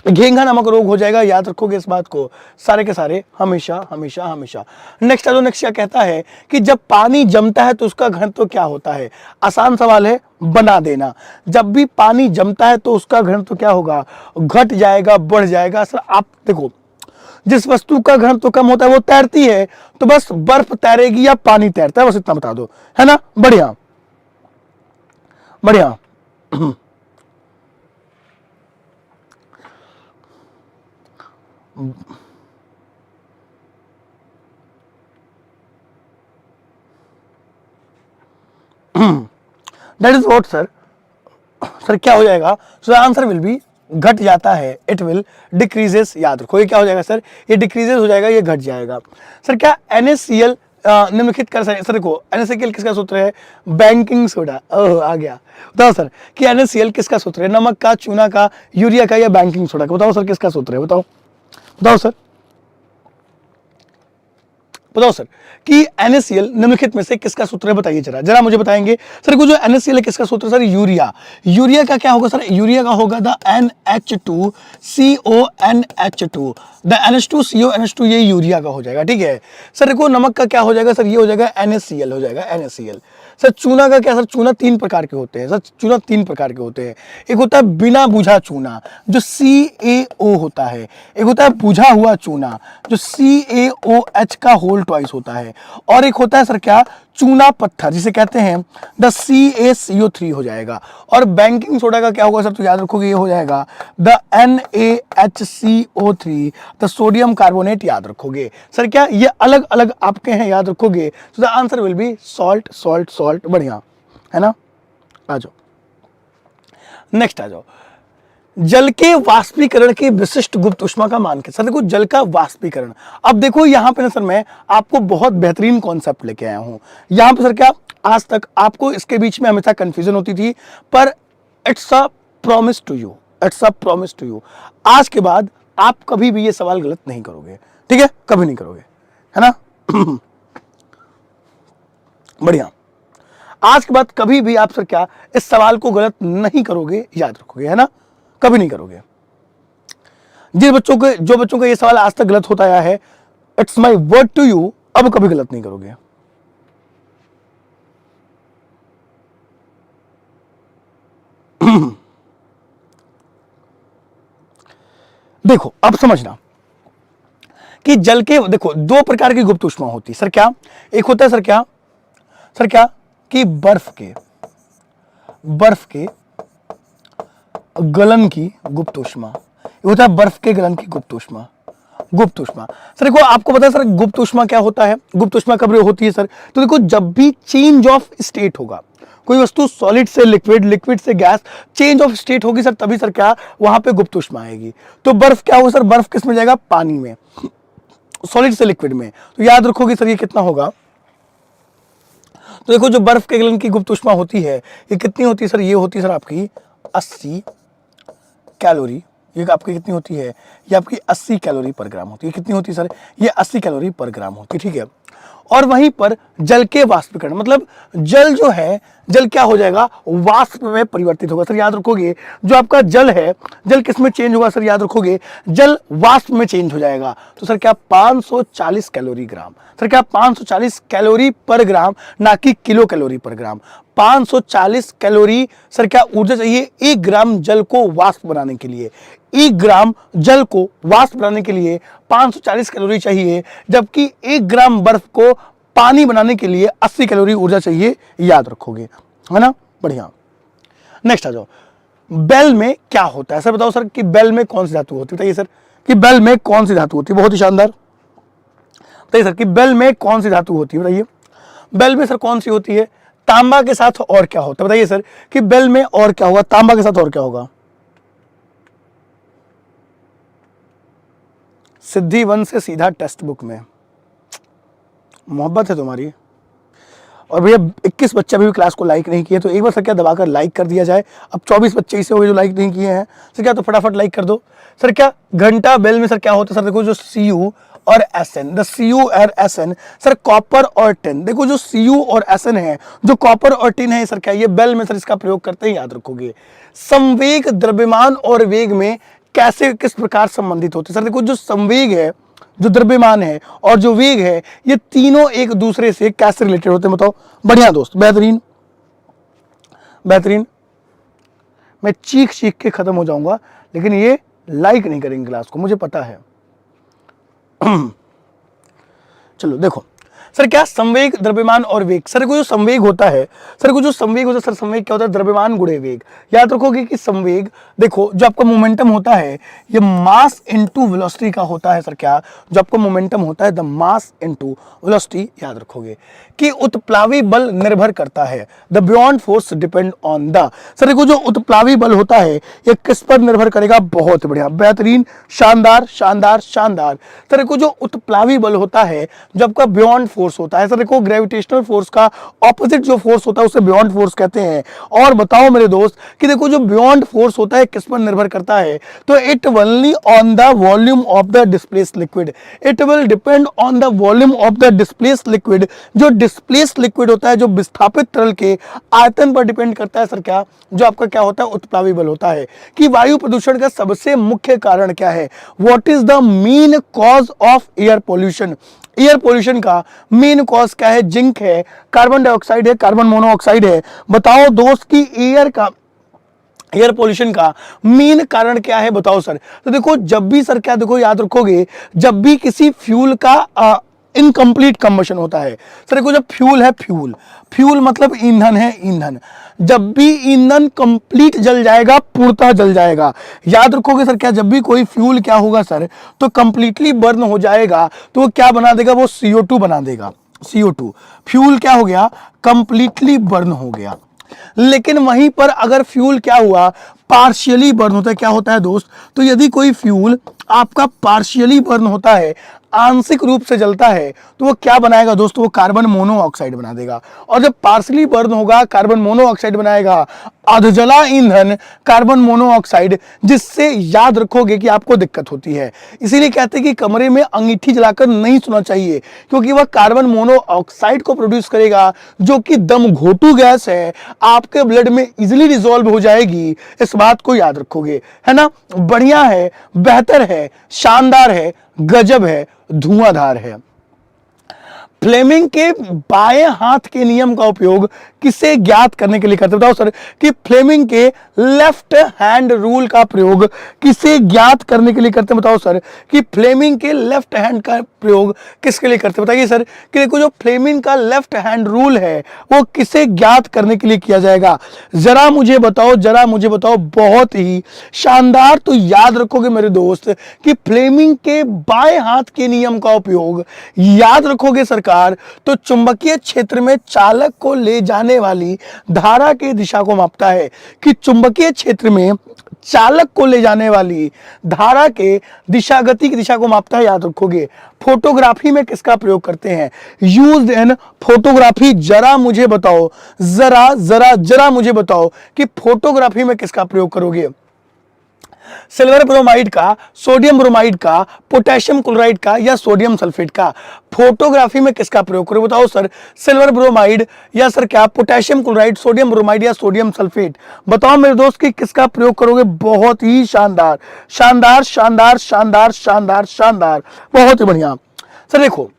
घेंघा नामक रोग हो जाएगा। याद रखोगे इस बात को सारे के सारे, हमेशा हमेशा हमेशा। नेक्स्ट आ जाओ, नेक्स्ट क्या कहता है कि जब पानी जमता है तो उसका घनत्व क्या होता है। आसान सवाल है, बना देना। जब भी पानी जमता है तो उसका घनत्व क्या होगा, घट जाएगा, बढ़ जाएगा। सर आप देखो जिस वस्तु का घनत्व कम होता है वो तैरती है, तो बस बर्फ तैरेगी या पानी तैरता है, बस इतना बता दो, है ना। बढ़िया बढ़िया। That is what sir. Sir क्या हो जाएगा, सो आंसर विल बी घट जाता है, इट विल डिक्रीजेस। याद रखो ये क्या हो जाएगा सर, ये डिक्रीजेस हो जाएगा, ये घट जाएगा। सर क्या NaCl निम्नलिखित कर सकते, सर देखो NaCl किसका सूत्र है, बैंकिंग सोडा। ओह आ गया, बताओ सर कि NaCl किसका सूत्र है, नमक का, चूना का, यूरिया का या बैंकिंग सोडा का, बताओ सर किसका सूत्र है, बताओ बताओ सर, बताओ सर कि NaCl निम्नलिखित में से किसका सूत्र है, बताइए जरा जरा मुझे बताएंगे। सर को जो NaCl है किसका सूत्र है, सर यूरिया। यूरिया का क्या होगा सर, यूरिया का होगा द NH2CONH2, द NH2CONH2 ये यूरिया का हो जाएगा। ठीक है सर, देखो नमक का क्या हो जाएगा सर, ये हो जाएगा NaCl हो जाएगा, NaCl। सर चूना का क्या, सर चूना 3 प्रकार के होते हैं, सर चूना 3 प्रकार के होते हैं। एक होता है बिना बुझा चूना जो CaO होता है, एक होता है बुझा हुआ चूना जो CaOH का होल ट्वाइस होता है, और एक होता है सर क्या, चूना पत्थर जिसे कहते हैं द CaCO3 हो जाएगा। और बैंकिंग सोडा का क्या होगा सर, तो याद रखोगे ये हो जाएगा the NaHCO3 the sodium carbonate. याद रखोगे सर क्या ये अलग अलग आपके हैं, याद रखोगे। तो the answer will be salt salt salt. बढ़िया है ना, आ जाओ नेक्स्ट आ जाओ। जल के वाष्पीकरण की विशिष्ट गुप्त ऊष्मा का मान के, सर देखो जल का वाष्पीकरण। अब देखो यहां पे ना सर मैं आपको बहुत बेहतरीन कॉन्सेप्ट लेके आया हूं। यहां पे सर क्या आज तक आपको इसके बीच में हमेशा कंफ्यूजन होती थी, पर it's a promise to you, it's a promise to you, आज के बाद आप कभी भी ये सवाल गलत नहीं करोगे। ठीक है, कभी नहीं करोगे, है ना। बढ़िया, आज के बाद कभी भी आप सर क्या इस सवाल को गलत नहीं करोगे, याद रखोगे, है ना, कभी नहीं करोगे। जो बच्चों का ये सवाल आज तक गलत होता आया है, it's my word to you, अब कभी गलत नहीं करोगे। देखो अब समझना कि जल के देखो 2 प्रकार की गुप्त ऊष्मा होती है सर क्या, एक होता है सर क्या कि बर्फ के गलन की गुप्त ऊष्मा, ये होता है बर्फ के गलन की गुप्त ऊष्मा। गुप्त ऊष्मा सर देखो आपको पता है सर गुप्त ऊष्मा क्या होता है, गुप्त ऊष्मा कब होती है सर, तो देखो जब भी चेंज ऑफ स्टेट होगा, कोई वस्तु सॉलिड से लिक्विड, लिक्विड से गैस, चेंज ऑफ स्टेट होगी सर, तभी सर क्या वहां पे गुप्त ऊष्मा आएगी। तो बर्फ क्या होगा सर, बर्फ किस में जाएगा, पानी में, सॉलिड से लिक्विड में। तो याद रखोगे सर ये कितना होगा, तो देखो जो बर्फ के गलन की गुप्त ऊष्मा होती है ये कितनी होती है सर, ये होती है सर आपकी 80 कैलोरी। ये आपकी कितनी होती है, ये आपकी 80 कैलोरी पर ग्राम होती है। कितनी होती है सर, ये 80 कैलोरी पर ग्राम होती है। ठीक है, और वहीं पर जल के वाष्पीकरण, मतलब जल जो है, जल क्या हो जाएगा, वाष्प में परिवर्तित होगा। सर याद रखोगे, जो आपका जल है, जल किस में चेंज होगा सर, याद रखोगे, जल वाष्प में चेंज हो जाएगा। तो सर क्या 540 कैलोरी ग्राम, सर क्या 540 कैलोरी पर ग्राम, ना कि किलो कैलोरी पर ग्राम। 540 कैलोरी सर क्या ऊर्जा चाहिए 1 ग्राम जल को वाष्प बनाने के लिए। 1 ग्राम जल को वाष्प बनाने के लिए 540 कैलोरी चाहिए, जबकि 1 ग्राम बर्फ को पानी बनाने के लिए 80 कैलोरी ऊर्जा चाहिए। याद रखोगे, है ना, बढ़िया। नेक्स्ट आ जाओ, बेल में क्या होता है। सर बताओ सर कि बेल में कौन सी धातु होती है, बताइए सर कि बेल में कौन सी धातु होती है। बहुत ही शानदार, बताइए सर कि बेल में कौन सी धातु होती है, बताइए। बेल में सर कौन सी होती है, तांबा के साथ और क्या होता है, बताइए सर कि बेल में और क्या होगा, तांबा के साथ और क्या होगा। सिद्धि वन से सीधा टेक्स्ट बुक में, मोहब्बत है तुम्हारी। और भैया 21 बच्चे अभी भी क्लास को लाइक नहीं किए, तो एक बार सर क्या दबाकर लाइक कर दिया जाए। अब 24 बच्चे इसे हो गए जो लाइक नहीं किए हैं, सर क्या तो फटाफट लाइक कर दो। सर क्या घंटा बेल में सर क्या होता है, सर देखो जो Cu और Sn, द Cu और Sn सर कॉपर और टिन। देखो जो Cu और Sn है, जो कॉपर और टिन है, सर क्या ये बेल में सर इसका प्रयोग करते हैं, याद रखोगे। संवेग द्रव्यमान और वेग में कैसे किस प्रकार संबंधित होते हैं। सर देखो जो संवेग है, जो द्रव्यमान है और जो वेग है, ये तीनों एक दूसरे से कैसे रिलेटेड होते हैं, बताओ। बढ़िया दोस्त, बेहतरीन बेहतरीन। मैं चीख चीख के खत्म हो जाऊंगा, लेकिन ये लाइक नहीं करेंगे क्लास को, मुझे पता है। चलो देखो सर क्या संवेग द्रव्यमान और वेग। सर को जो संवेग होता है, सर को जो संवेग होता है, सर संवेग क्या होता है, द्रव्यमान गुणे वेग। याद रखोगे कि संवेग, देखो जो आपका मोमेंटम होता है, ये मास इनटू वेलोसिटी का होता है। सर क्या जो आपका मोमेंटम होता है, द मास इनटू वेलोसिटी। याद रखोगे कि उत्प्लावी बल निर्भर करता है, the beyond force depend on the. Sir देखो जो उत्प्लावी बल होता है, ये किस पर निर्भर करेगा, बहुत बढ़िया, बेहतरीन, शानदार शानदार शानदार। सर देखो जो उत्प्लावी बल होता है, जो आपका बियॉन्ड फोर्स होता है, सर देखो ग्रेविटेशनल फोर्स का ऑपोजिट जो फोर्स होता है उसे बियॉन्ड फोर्स कहते हैं। और बताओ मेरे दोस्त कि देखो जो बियॉन्ड फोर्स होता है किस पर निर्भर करता है, तो it only on the volume of the displaced liquid. It will depend on the volume of the displaced liquid. जो डिस्प्लेस्ड लिक्विड होता है, जो विस्थापित तरल के आयतन पर डिपेंड करता है। सर क्या जो आपका क्या होता है, उत्प्लावी बल होता है। कि वायु प्रदूषण का सबसे मुख्य कारण क्या है, what is the main cause of air pollution. Air pollution का मेन कॉज क्या है, जिंक है, कार्बन डाइऑक्साइड है, कार्बन मोनोऑक्साइड है। बताओ दोस्त कि एयर पोल्यूशन का मेन कारण क्या है, बताओ सर। तो देखो जब भी सर क्या, देखो याद रखोगे, जब भी किसी फ्यूल का इनकम्प्लीट कंबशन होता है, सर देखो जब फ्यूल है, फ्यूल मतलब ईंधन है, ईंधन, जब भी ईंधन कंप्लीट जल जाएगा, पूर्णतः जल जाएगा। याद रखोगे सर क्या, जब भी कोई फ्यूल क्या होगा सर, तो कंप्लीटली बर्न हो जाएगा, तो वो क्या बना देगा, वो CO2 बना देगा। CO2 फ्यूल क्या हो गया, कंप्लीटली बर्न हो गया। लेकिन वहीं पर अगर फ्यूल क्या हुआ, पार्शियली बर्न होता है, क्या होता है दोस्त, तो यदि कोई फ्यूल आपका पार्शियली बर्न होता है, आंशिक रूप से जलता है, तो वो क्या बनाएगा दोस्त, वो कार्बन मोनोऑक्साइड बना देगा। और जब पार्शियली बर्न होगा, कार्बन मोनोऑक्साइड बनाएगा, अधजला ईंधन कार्बन मोनोऑक्साइड, जिससे याद रखोगे कि आपको दिक्कत होती है। इसीलिए कहते हैं कि कमरे में अंगीठी जलाकर नहीं सोना चाहिए, क्योंकि वह कार्बन मोनोऑक्साइड को प्रोड्यूस करेगा, जो कि दम घोटू गैस है, आपके ब्लड में इजिली डिसॉल्व हो जाएगी। इस बात को याद रखोगे, है ना। बढ़िया है, बेहतर है, शानदार है, गजब है, धुआंधार है। फ्लेमिंग के बाएं हाथ के नियम का उपयोग किसे ज्ञात करने के लिए करते हैं, बताओ सर कि फ्लेमिंग के लेफ्ट हैंड रूल का प्रयोग किसे ज्ञात करने के लिए करते हैं, बताओ सर कि फ्लेमिंग के लेफ्ट हैंड का प्रयोग किसके लिए करते हैं, बताइए सर कि देखो जो फ्लेमिंग का लेफ्ट हैंड रूल है वो किसे ज्ञात करने के लिए किया जाएगा, जरा मुझे बताओ, जरा मुझे बताओ। बहुत ही शानदार। तो याद रखोगे मेरे दोस्त कि फ्लेमिंग के बाएं हाथ के नियम का उपयोग याद रखोगे सरकार, तो चुंबकीय क्षेत्र में चालक को ले जाने वाली धारा की दिशा को मापता है। कि चुंबकीय क्षेत्र में चालक को ले जाने वाली धारा के दिशा, गति की दिशा को मापता है। याद रखोगे। फोटोग्राफी में किसका प्रयोग करते हैं, यूज्ड इन फोटोग्राफी। जरा मुझे बताओ, जरा जरा जरा मुझे बताओ कि फोटोग्राफी में किसका प्रयोग करोगे। सिल्वर ब्रोमाइड का, सोडियम ब्रोमाइड का, पोटेशियम क्लोराइड का या सोडियम सल्फेट का? फोटोग्राफी में किसका प्रयोग करोगे बताओ सर, सिल्वर ब्रोमाइड या सर क्या पोटेशियम क्लोराइड, सोडियम ब्रोमाइड या सोडियम सल्फेट? बताओ मेरे दोस्त कि किसका प्रयोग करोगे? बहुत ही शानदार शानदार शानदार शानदार शानदार शानदार, बहुत ही बढ़िया। सर देखो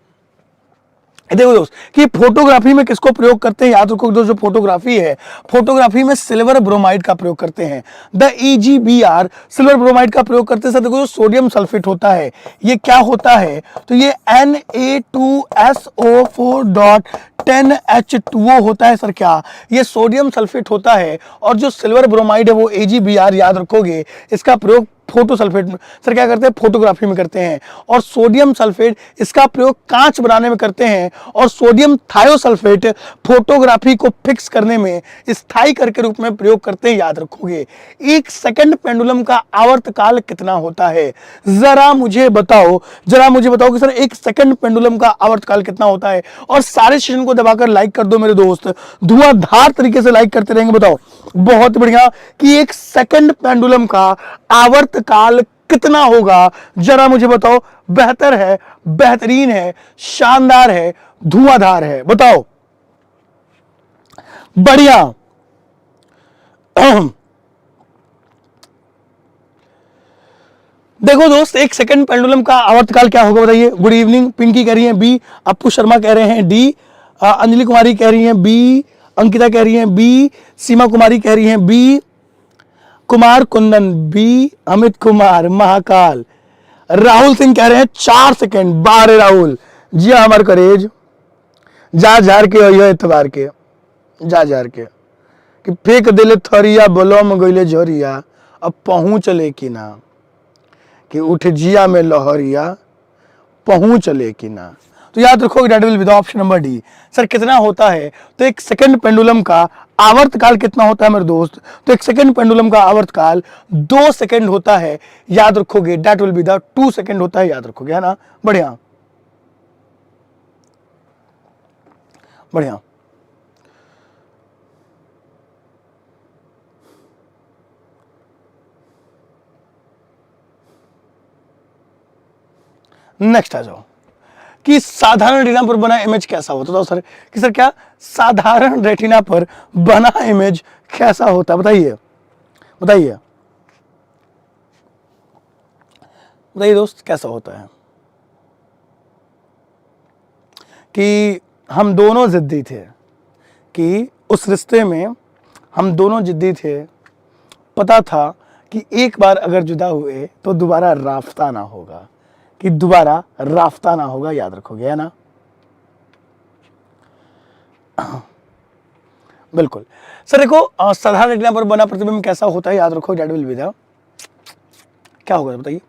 दोस्त कि फोटोग्राफी में किसको प्रयोग करते हैं, याद रखो दोस्त, जो फोटोग्राफी है, फोटोग्राफी में सिल्वर ब्रोमाइड का प्रयोग करते हैं। द EGBR सिल्वर ब्रोमाइड का प्रयोग करते हैं। सर देखो जो सोडियम सल्फेट होता है ये क्या होता है, तो ये Na2SO4.10H2O होता है। सर क्या ये सोडियम सल्फेट होता है, और जो सिल्वर ब्रोमाइड है वो AGBR, याद रखोगे, इसका प्रयोग फोटो सल्फेट सर क्या करते हैं, फोटोग्राफी में करते हैं। और सोडियम सल्फेट इसका प्रयोग कांच बनाने में करते हैं, और सोडियम थायोसल्फेट फोटोग्राफी को फिक्स करने में स्थायी कर के रूप में प्रयोग करते हैं, याद रखोगे। 1 सेकंड पेंडुलम का आवर्तकाल कितना होता है, जरा मुझे बताओ कि सर 1 सेकंड पेंडुलम का आवर्तकाल कितना होता है। और सारे सेशन को दबाकर लाइक कर दो मेरे दोस्त, धुआंधार तरीके से लाइक करते रहेंगे। बताओ बहुत बढ़िया कि 1 सेकंड पेंडुलम का आवर्तकाल कितना होगा, जरा मुझे बताओ। बेहतर है, बेहतरीन है, शानदार है, धुआंधार है, बताओ। बढ़िया। देखो दोस्त 1 सेकंड पेंडुलम का आवर्तकाल क्या होगा बताइए। गुड इवनिंग पिंकी कह रही है बी, अप्पू शर्मा कह रहे हैं डी, अंजलि कुमारी कह रही हैं बी, अंकिता कह रही हैं बी, सीमा कुमारी कह रही हैं बी, कुमार कुंदन बी, अमित कुमार महाकाल, राहुल सिंह कह रहे हैं 4 सेकंड। बारे राहुल जी हमार करेज जा झार के हो एतबार के जा झार के कि फेंक दिले थरिया बलम गईले झरिया, अब पहुंच ले कि ना, कि उठ जिया में लहरिया पहुंच ले कि ना। तो याद रखो that will be the option number D. Sir कितना होता है, तो 1 सेकंड पेंडुलम का आवर्तकाल कितना होता है मेरे दोस्त, तो 1 सेकंड पेंडुलम का आवर्तकाल 2 सेकंड होता है, याद रखोगे। That will be the 2 second होता है, याद रखोगे, है ना। बढ़िया बढ़िया। नेक्स्ट आ जाओ कि साधारण रेटिना पर बना इमेज कैसा होता था। सर कि सर क्या साधारण रेटिना पर बना इमेज कैसा होता है, बताइए बताइए बताइए दोस्त, कैसा होता है। कि हम दोनों जिद्दी थे, कि उस रिश्ते में हम दोनों जिद्दी थे, पता था कि एक बार अगर जुदा हुए तो दोबारा राफ्ता ना होगा, कि दोबारा राफ्ता ना होगा, याद रखोगे, है ना। बिल्कुल सर। देखो साधारण रेटिना पर बना प्रतिबिंब कैसा होता है, याद रखो। दैट विल बी द क्या होगा बताइए,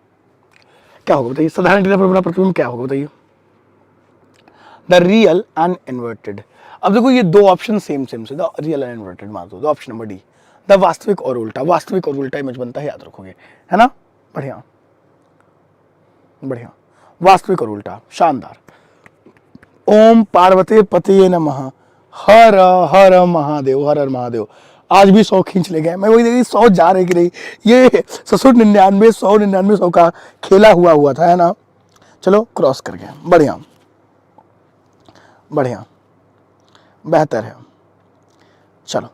क्या होगा बताइए। साधारण रेटिना पर बना प्रतिबिंब क्या होगा बताइए। The real and inverted. अब देखो ये 2 ऑप्शन सेम से, द रियल एंड इन्वर्टेड मान दो, ऑप्शन नंबर डी। द वास्तविक और उल्टा, वास्तविक और उल्टा इमेज बनता है, याद रखोगे, है ना। बढ़िया बढ़िया, वास्तविक और उल्टा, शानदार। ओम पार्वती पतिये नमः, हर हर महादेव, हर हर महादेव। आज भी 100 खींच ले गए। मैं वही देखी 100 जा रही कि नहीं, ये 799 100 का खेला हुआ था, है ना। चलो क्रॉस कर गए, बढ़िया बढ़िया, बेहतर है। चलो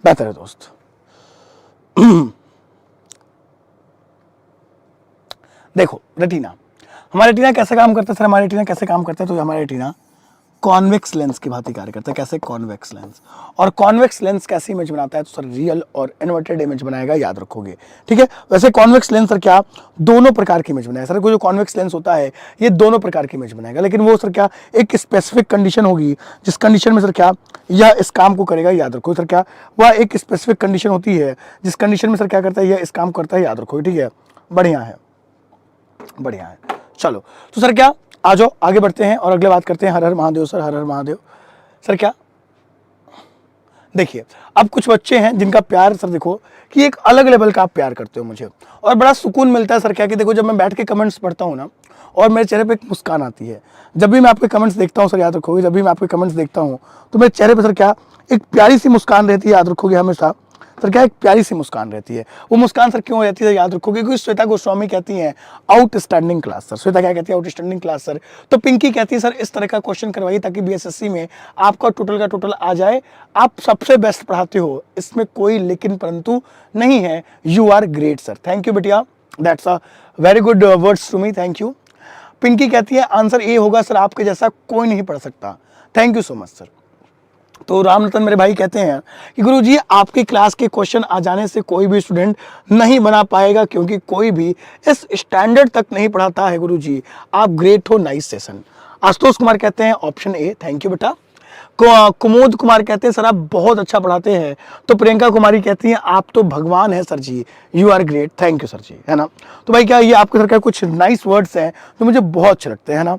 बेहतर है दोस्त। देखो रेटिना, हमारा रेटिना कैसे काम करता है। सर हमारा रेटिना कैसे काम करता है, तो हमारा रेटिना कॉन्वेक्स लेंस की भांति कार्य करता है। कैसे, कॉन्वेक्स लेंस। और कॉन्वेक्स लेंस कैसी इमेज बनाता है, तो सर रियल और इन्वर्टेड इमेज बनाएगा, याद रखोगे, ठीक है। वैसे कॉन्वेक्स लेंस सर क्या दोनों प्रकार की इमेज बनाएगा। सर जो कॉन्वेक्स लेंस होता है ये दोनों प्रकार की इमेज बनाएगा, लेकिन वो सर क्या एक स्पेसिफिक कंडीशन होगी, जिस कंडीशन में सर क्या यह इस काम को करेगा, याद रखो। सर क्या वह एक स्पेसिफिक कंडीशन होती है, जिस कंडीशन में सर क्या करता है, यह इस काम करता है, याद रखो, ठीक है। बढ़िया है बढ़िया है। चलो तो सर क्या आ जाओ आगे बढ़ते हैं और अगले बात करते हैं। हर हर महादेव सर, हर हर महादेव। सर क्या देखिए, अब कुछ बच्चे हैं जिनका प्यार सर देखो कि एक अलग लेवल का आप प्यार करते हो मुझे, और बड़ा सुकून मिलता है सर क्या कि देखो जब मैं बैठ के कमेंट्स पढ़ता हूँ ना, और मेरे चेहरे पे एक मुस्कान आती है। जब भी मैं आपके कमेंट्स देखता हूँ सर, याद रखोगे, जब भी मैं आपके कमेंट्स देखता हूँ तो मेरे चेहरे पे सर क्या एक प्यारी सी मुस्कान रहती है, याद रखोगे हमेशा। सर क्या, एक प्यारी सी मुस्कान रहती है। वो मुस्कान सर क्यों रहती है, याद रखोगे, क्योंकि श्वेता गोस्वामी कहती हैं आउटस्टैंडिंग क्लास सर। श्वेता क्या कहती है, आउटस्टैंडिंग क्लास सर। तो पिंकी कहती है सर इस तरह का क्वेश्चन करवाइए ताकि बीएसएससी में आपका टोटल का टोटल आ जाए। आप सबसे बेस्ट पढ़ाते हो, इसमें कोई लेकिन परंतु नहीं है। You are great sir. Thank you बिटिया, that's a very good words to me, thank you. Pinky कहती है आंसर ए होगा सर, आपके जैसा कोई नहीं पढ़ सकता। Thank you so much sir. तो रामरतन मेरे भाई कहते हैं कि गुरुजी आपकी क्लास के क्वेश्चन आ जाने से कोई भी स्टूडेंट नहीं बना पाएगा, क्योंकि कोई भी इस स्टैंडर्ड तक नहीं पढ़ाता है गुरुजी। आप ग्रेट हो, नाइस सेशन। आशुतोष कुमार कहते हैं ऑप्शन ए। थैंक यू बेटा। कुमोद कुमार कहते हैं सर आप बहुत अच्छा पढ़ाते हैं। तो प्रियंका कुमारी कहती हैं आप तो भगवान है sir ji, you are great. Thank you sir ji, है ना। तो भाई क्या ये आपके सर का कुछ नाइस वर्ड्स हैं जो मुझे बहुत अच्छे लगते हैं ना।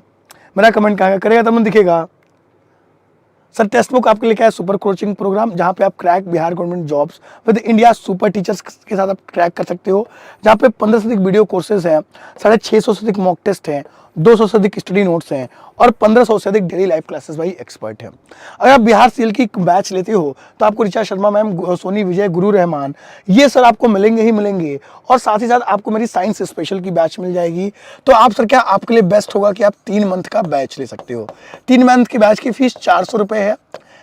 मेरा कमेंट कहाँ करेगा तब दिखेगा। सर टेक्स्ट बुक आपके लिए क्या है, सुपर कोचिंग प्रोग्राम, जहाँ पे आप crack Bihar government jobs with India super teachers के साथ आप क्रैक कर सकते हो। जहाँ पे 15 से अधिक वीडियो कोर्सेज हैं, 650 से अधिक मॉक टेस्ट हैं, 200 से अधिक स्टडी नोट्स हैं और 1500 से अधिक डेली लाइव क्लासेस भाई एक्सपर्ट हैं। अगर आप बिहार सीएल की बैच लेते हो तो आपको ऋचा शर्मा मैम, सोनी विजय, गुरु रहमान, ये सर आपको मिलेंगे ही मिलेंगे। और साथ ही साथ आपको मेरी साइंस स्पेशल की बैच मिल जाएगी। तो आप सर क्या, आपके लिए बेस्ट होगा कि आप 3 मंथ का बैच ले सकते हो। 3 मंथ की बैच की फीस 400 रुपये है।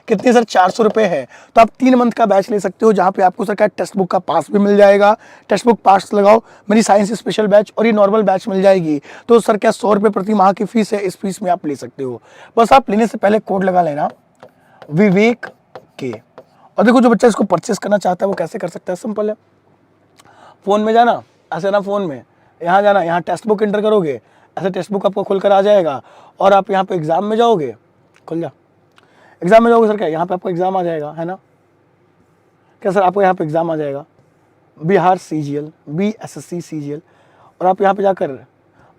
कितनी सर, 400 रुपये है। तो आप 3 मंथ का बैच ले सकते हो, जहाँ पे आपको सर का टेक्स्ट बुक का पास भी मिल जाएगा। टेक्स्ट बुक पास लगाओ, मेरी साइंस स्पेशल बैच और ये नॉर्मल बैच मिल जाएगी। तो सर क्या 100 रुपये प्रति माह की फीस है, इस फीस में आप ले सकते हो। बस आप लेने से पहले कोड लगा लेना विवेक के। और देखो जो बच्चा इसको परचेस करना चाहता है वो कैसे कर सकता है, सिंपल है। फ़ोन में जाना, ऐसे ना फ़ोन में यहाँ जाना, यहाँ टेक्स्ट बुक एंटर करोगे, ऐसे टेक्स्ट बुक आपको खुलकर आ जाएगा। और आप यहाँ पे एग्ज़ाम में जाओगे, खुल जा, एग्जाम में जाओगे सर क्या, यहाँ पे आपको एग्जाम आ जाएगा, है ना। क्या सर आपको यहाँ पे एग्जाम आ जाएगा, बिहार सीजीएल, बीएसएससी सीजीएल। और आप यहाँ पे जाकर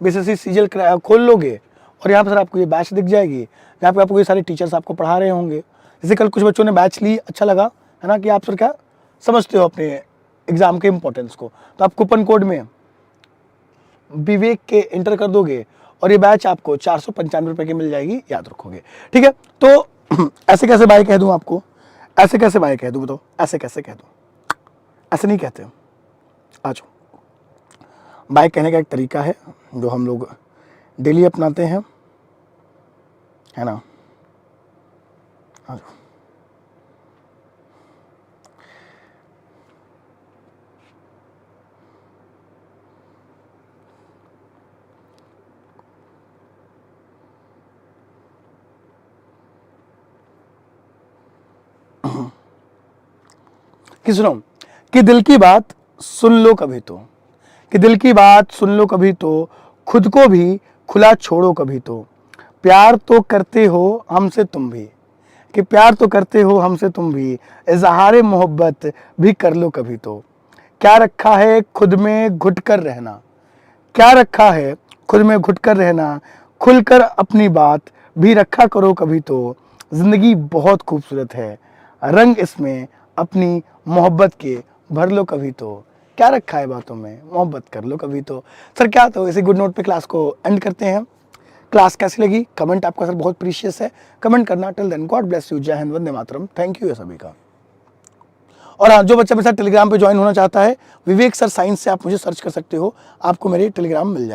बीएसएससी सीजीएल खोल लोगे और यहाँ पे सर आपको ये बैच दिख जाएगी, जहाँ पे आपको ये सारे टीचर्स आपको पढ़ा रहे होंगे। जैसे कल कुछ बच्चों ने बैच ली, अच्छा लगा, है ना, कि आप सर क्या समझते हो अपने एग्जाम के इंपॉर्टेंस को। तो आप कूपन कोड में विवेक के एंटर कर दोगे और ये बैच आपको 495 रुपये की मिल जाएगी, याद रखोगे, ठीक है। तो ऐसे कैसे बाय कह दूं आपको, ऐसे कैसे बाय कह दूं बताओ, ऐसे कैसे कह दूं, ऐसे नहीं कहते। आ जाओ, बाय कहने का एक तरीका है जो हम लोग डेली अपनाते हैं, है ना। आ जाओ, कि सुनो, कि दिल की बात सुन लो कभी तो, कि दिल की बात सुन लो कभी तो, खुद को भी खुला छोड़ो कभी तो, प्यार तो करते हो हमसे तुम भी, कि प्यार तो करते हो हमसे तुम भी, इजहारे मोहब्बत भी कर लो कभी तो। क्या रखा है खुद में घुट कर रहना, क्या रखा है खुद में घुट कर रहना, खुलकर अपनी बात भी रखा करो कभी तो। जिंदगी बहुत खूबसूरत है, रंग इसमें अपनी मोहब्बत के भर लो कभी तो। क्या रखा है बातों में, मोहब्बत कर लो कभी तो। सर क्या, तो इसी गुड नोट पे क्लास को एंड करते हैं। क्लास कैसी लगी, कमेंट आपका सर बहुत प्रीशियस है, कमेंट करना। Till then God bless you, जय हिंद, वंदे मातरम, थैंक यू सभी का। और हाँ, जो बच्चा मेरे साथ टेलीग्राम पे ज्वाइन होना चाहता है, विवेक सर साइंस से आप मुझे सर्च कर सकते हो, आपको मेरे टेलीग्राम मिल जाए।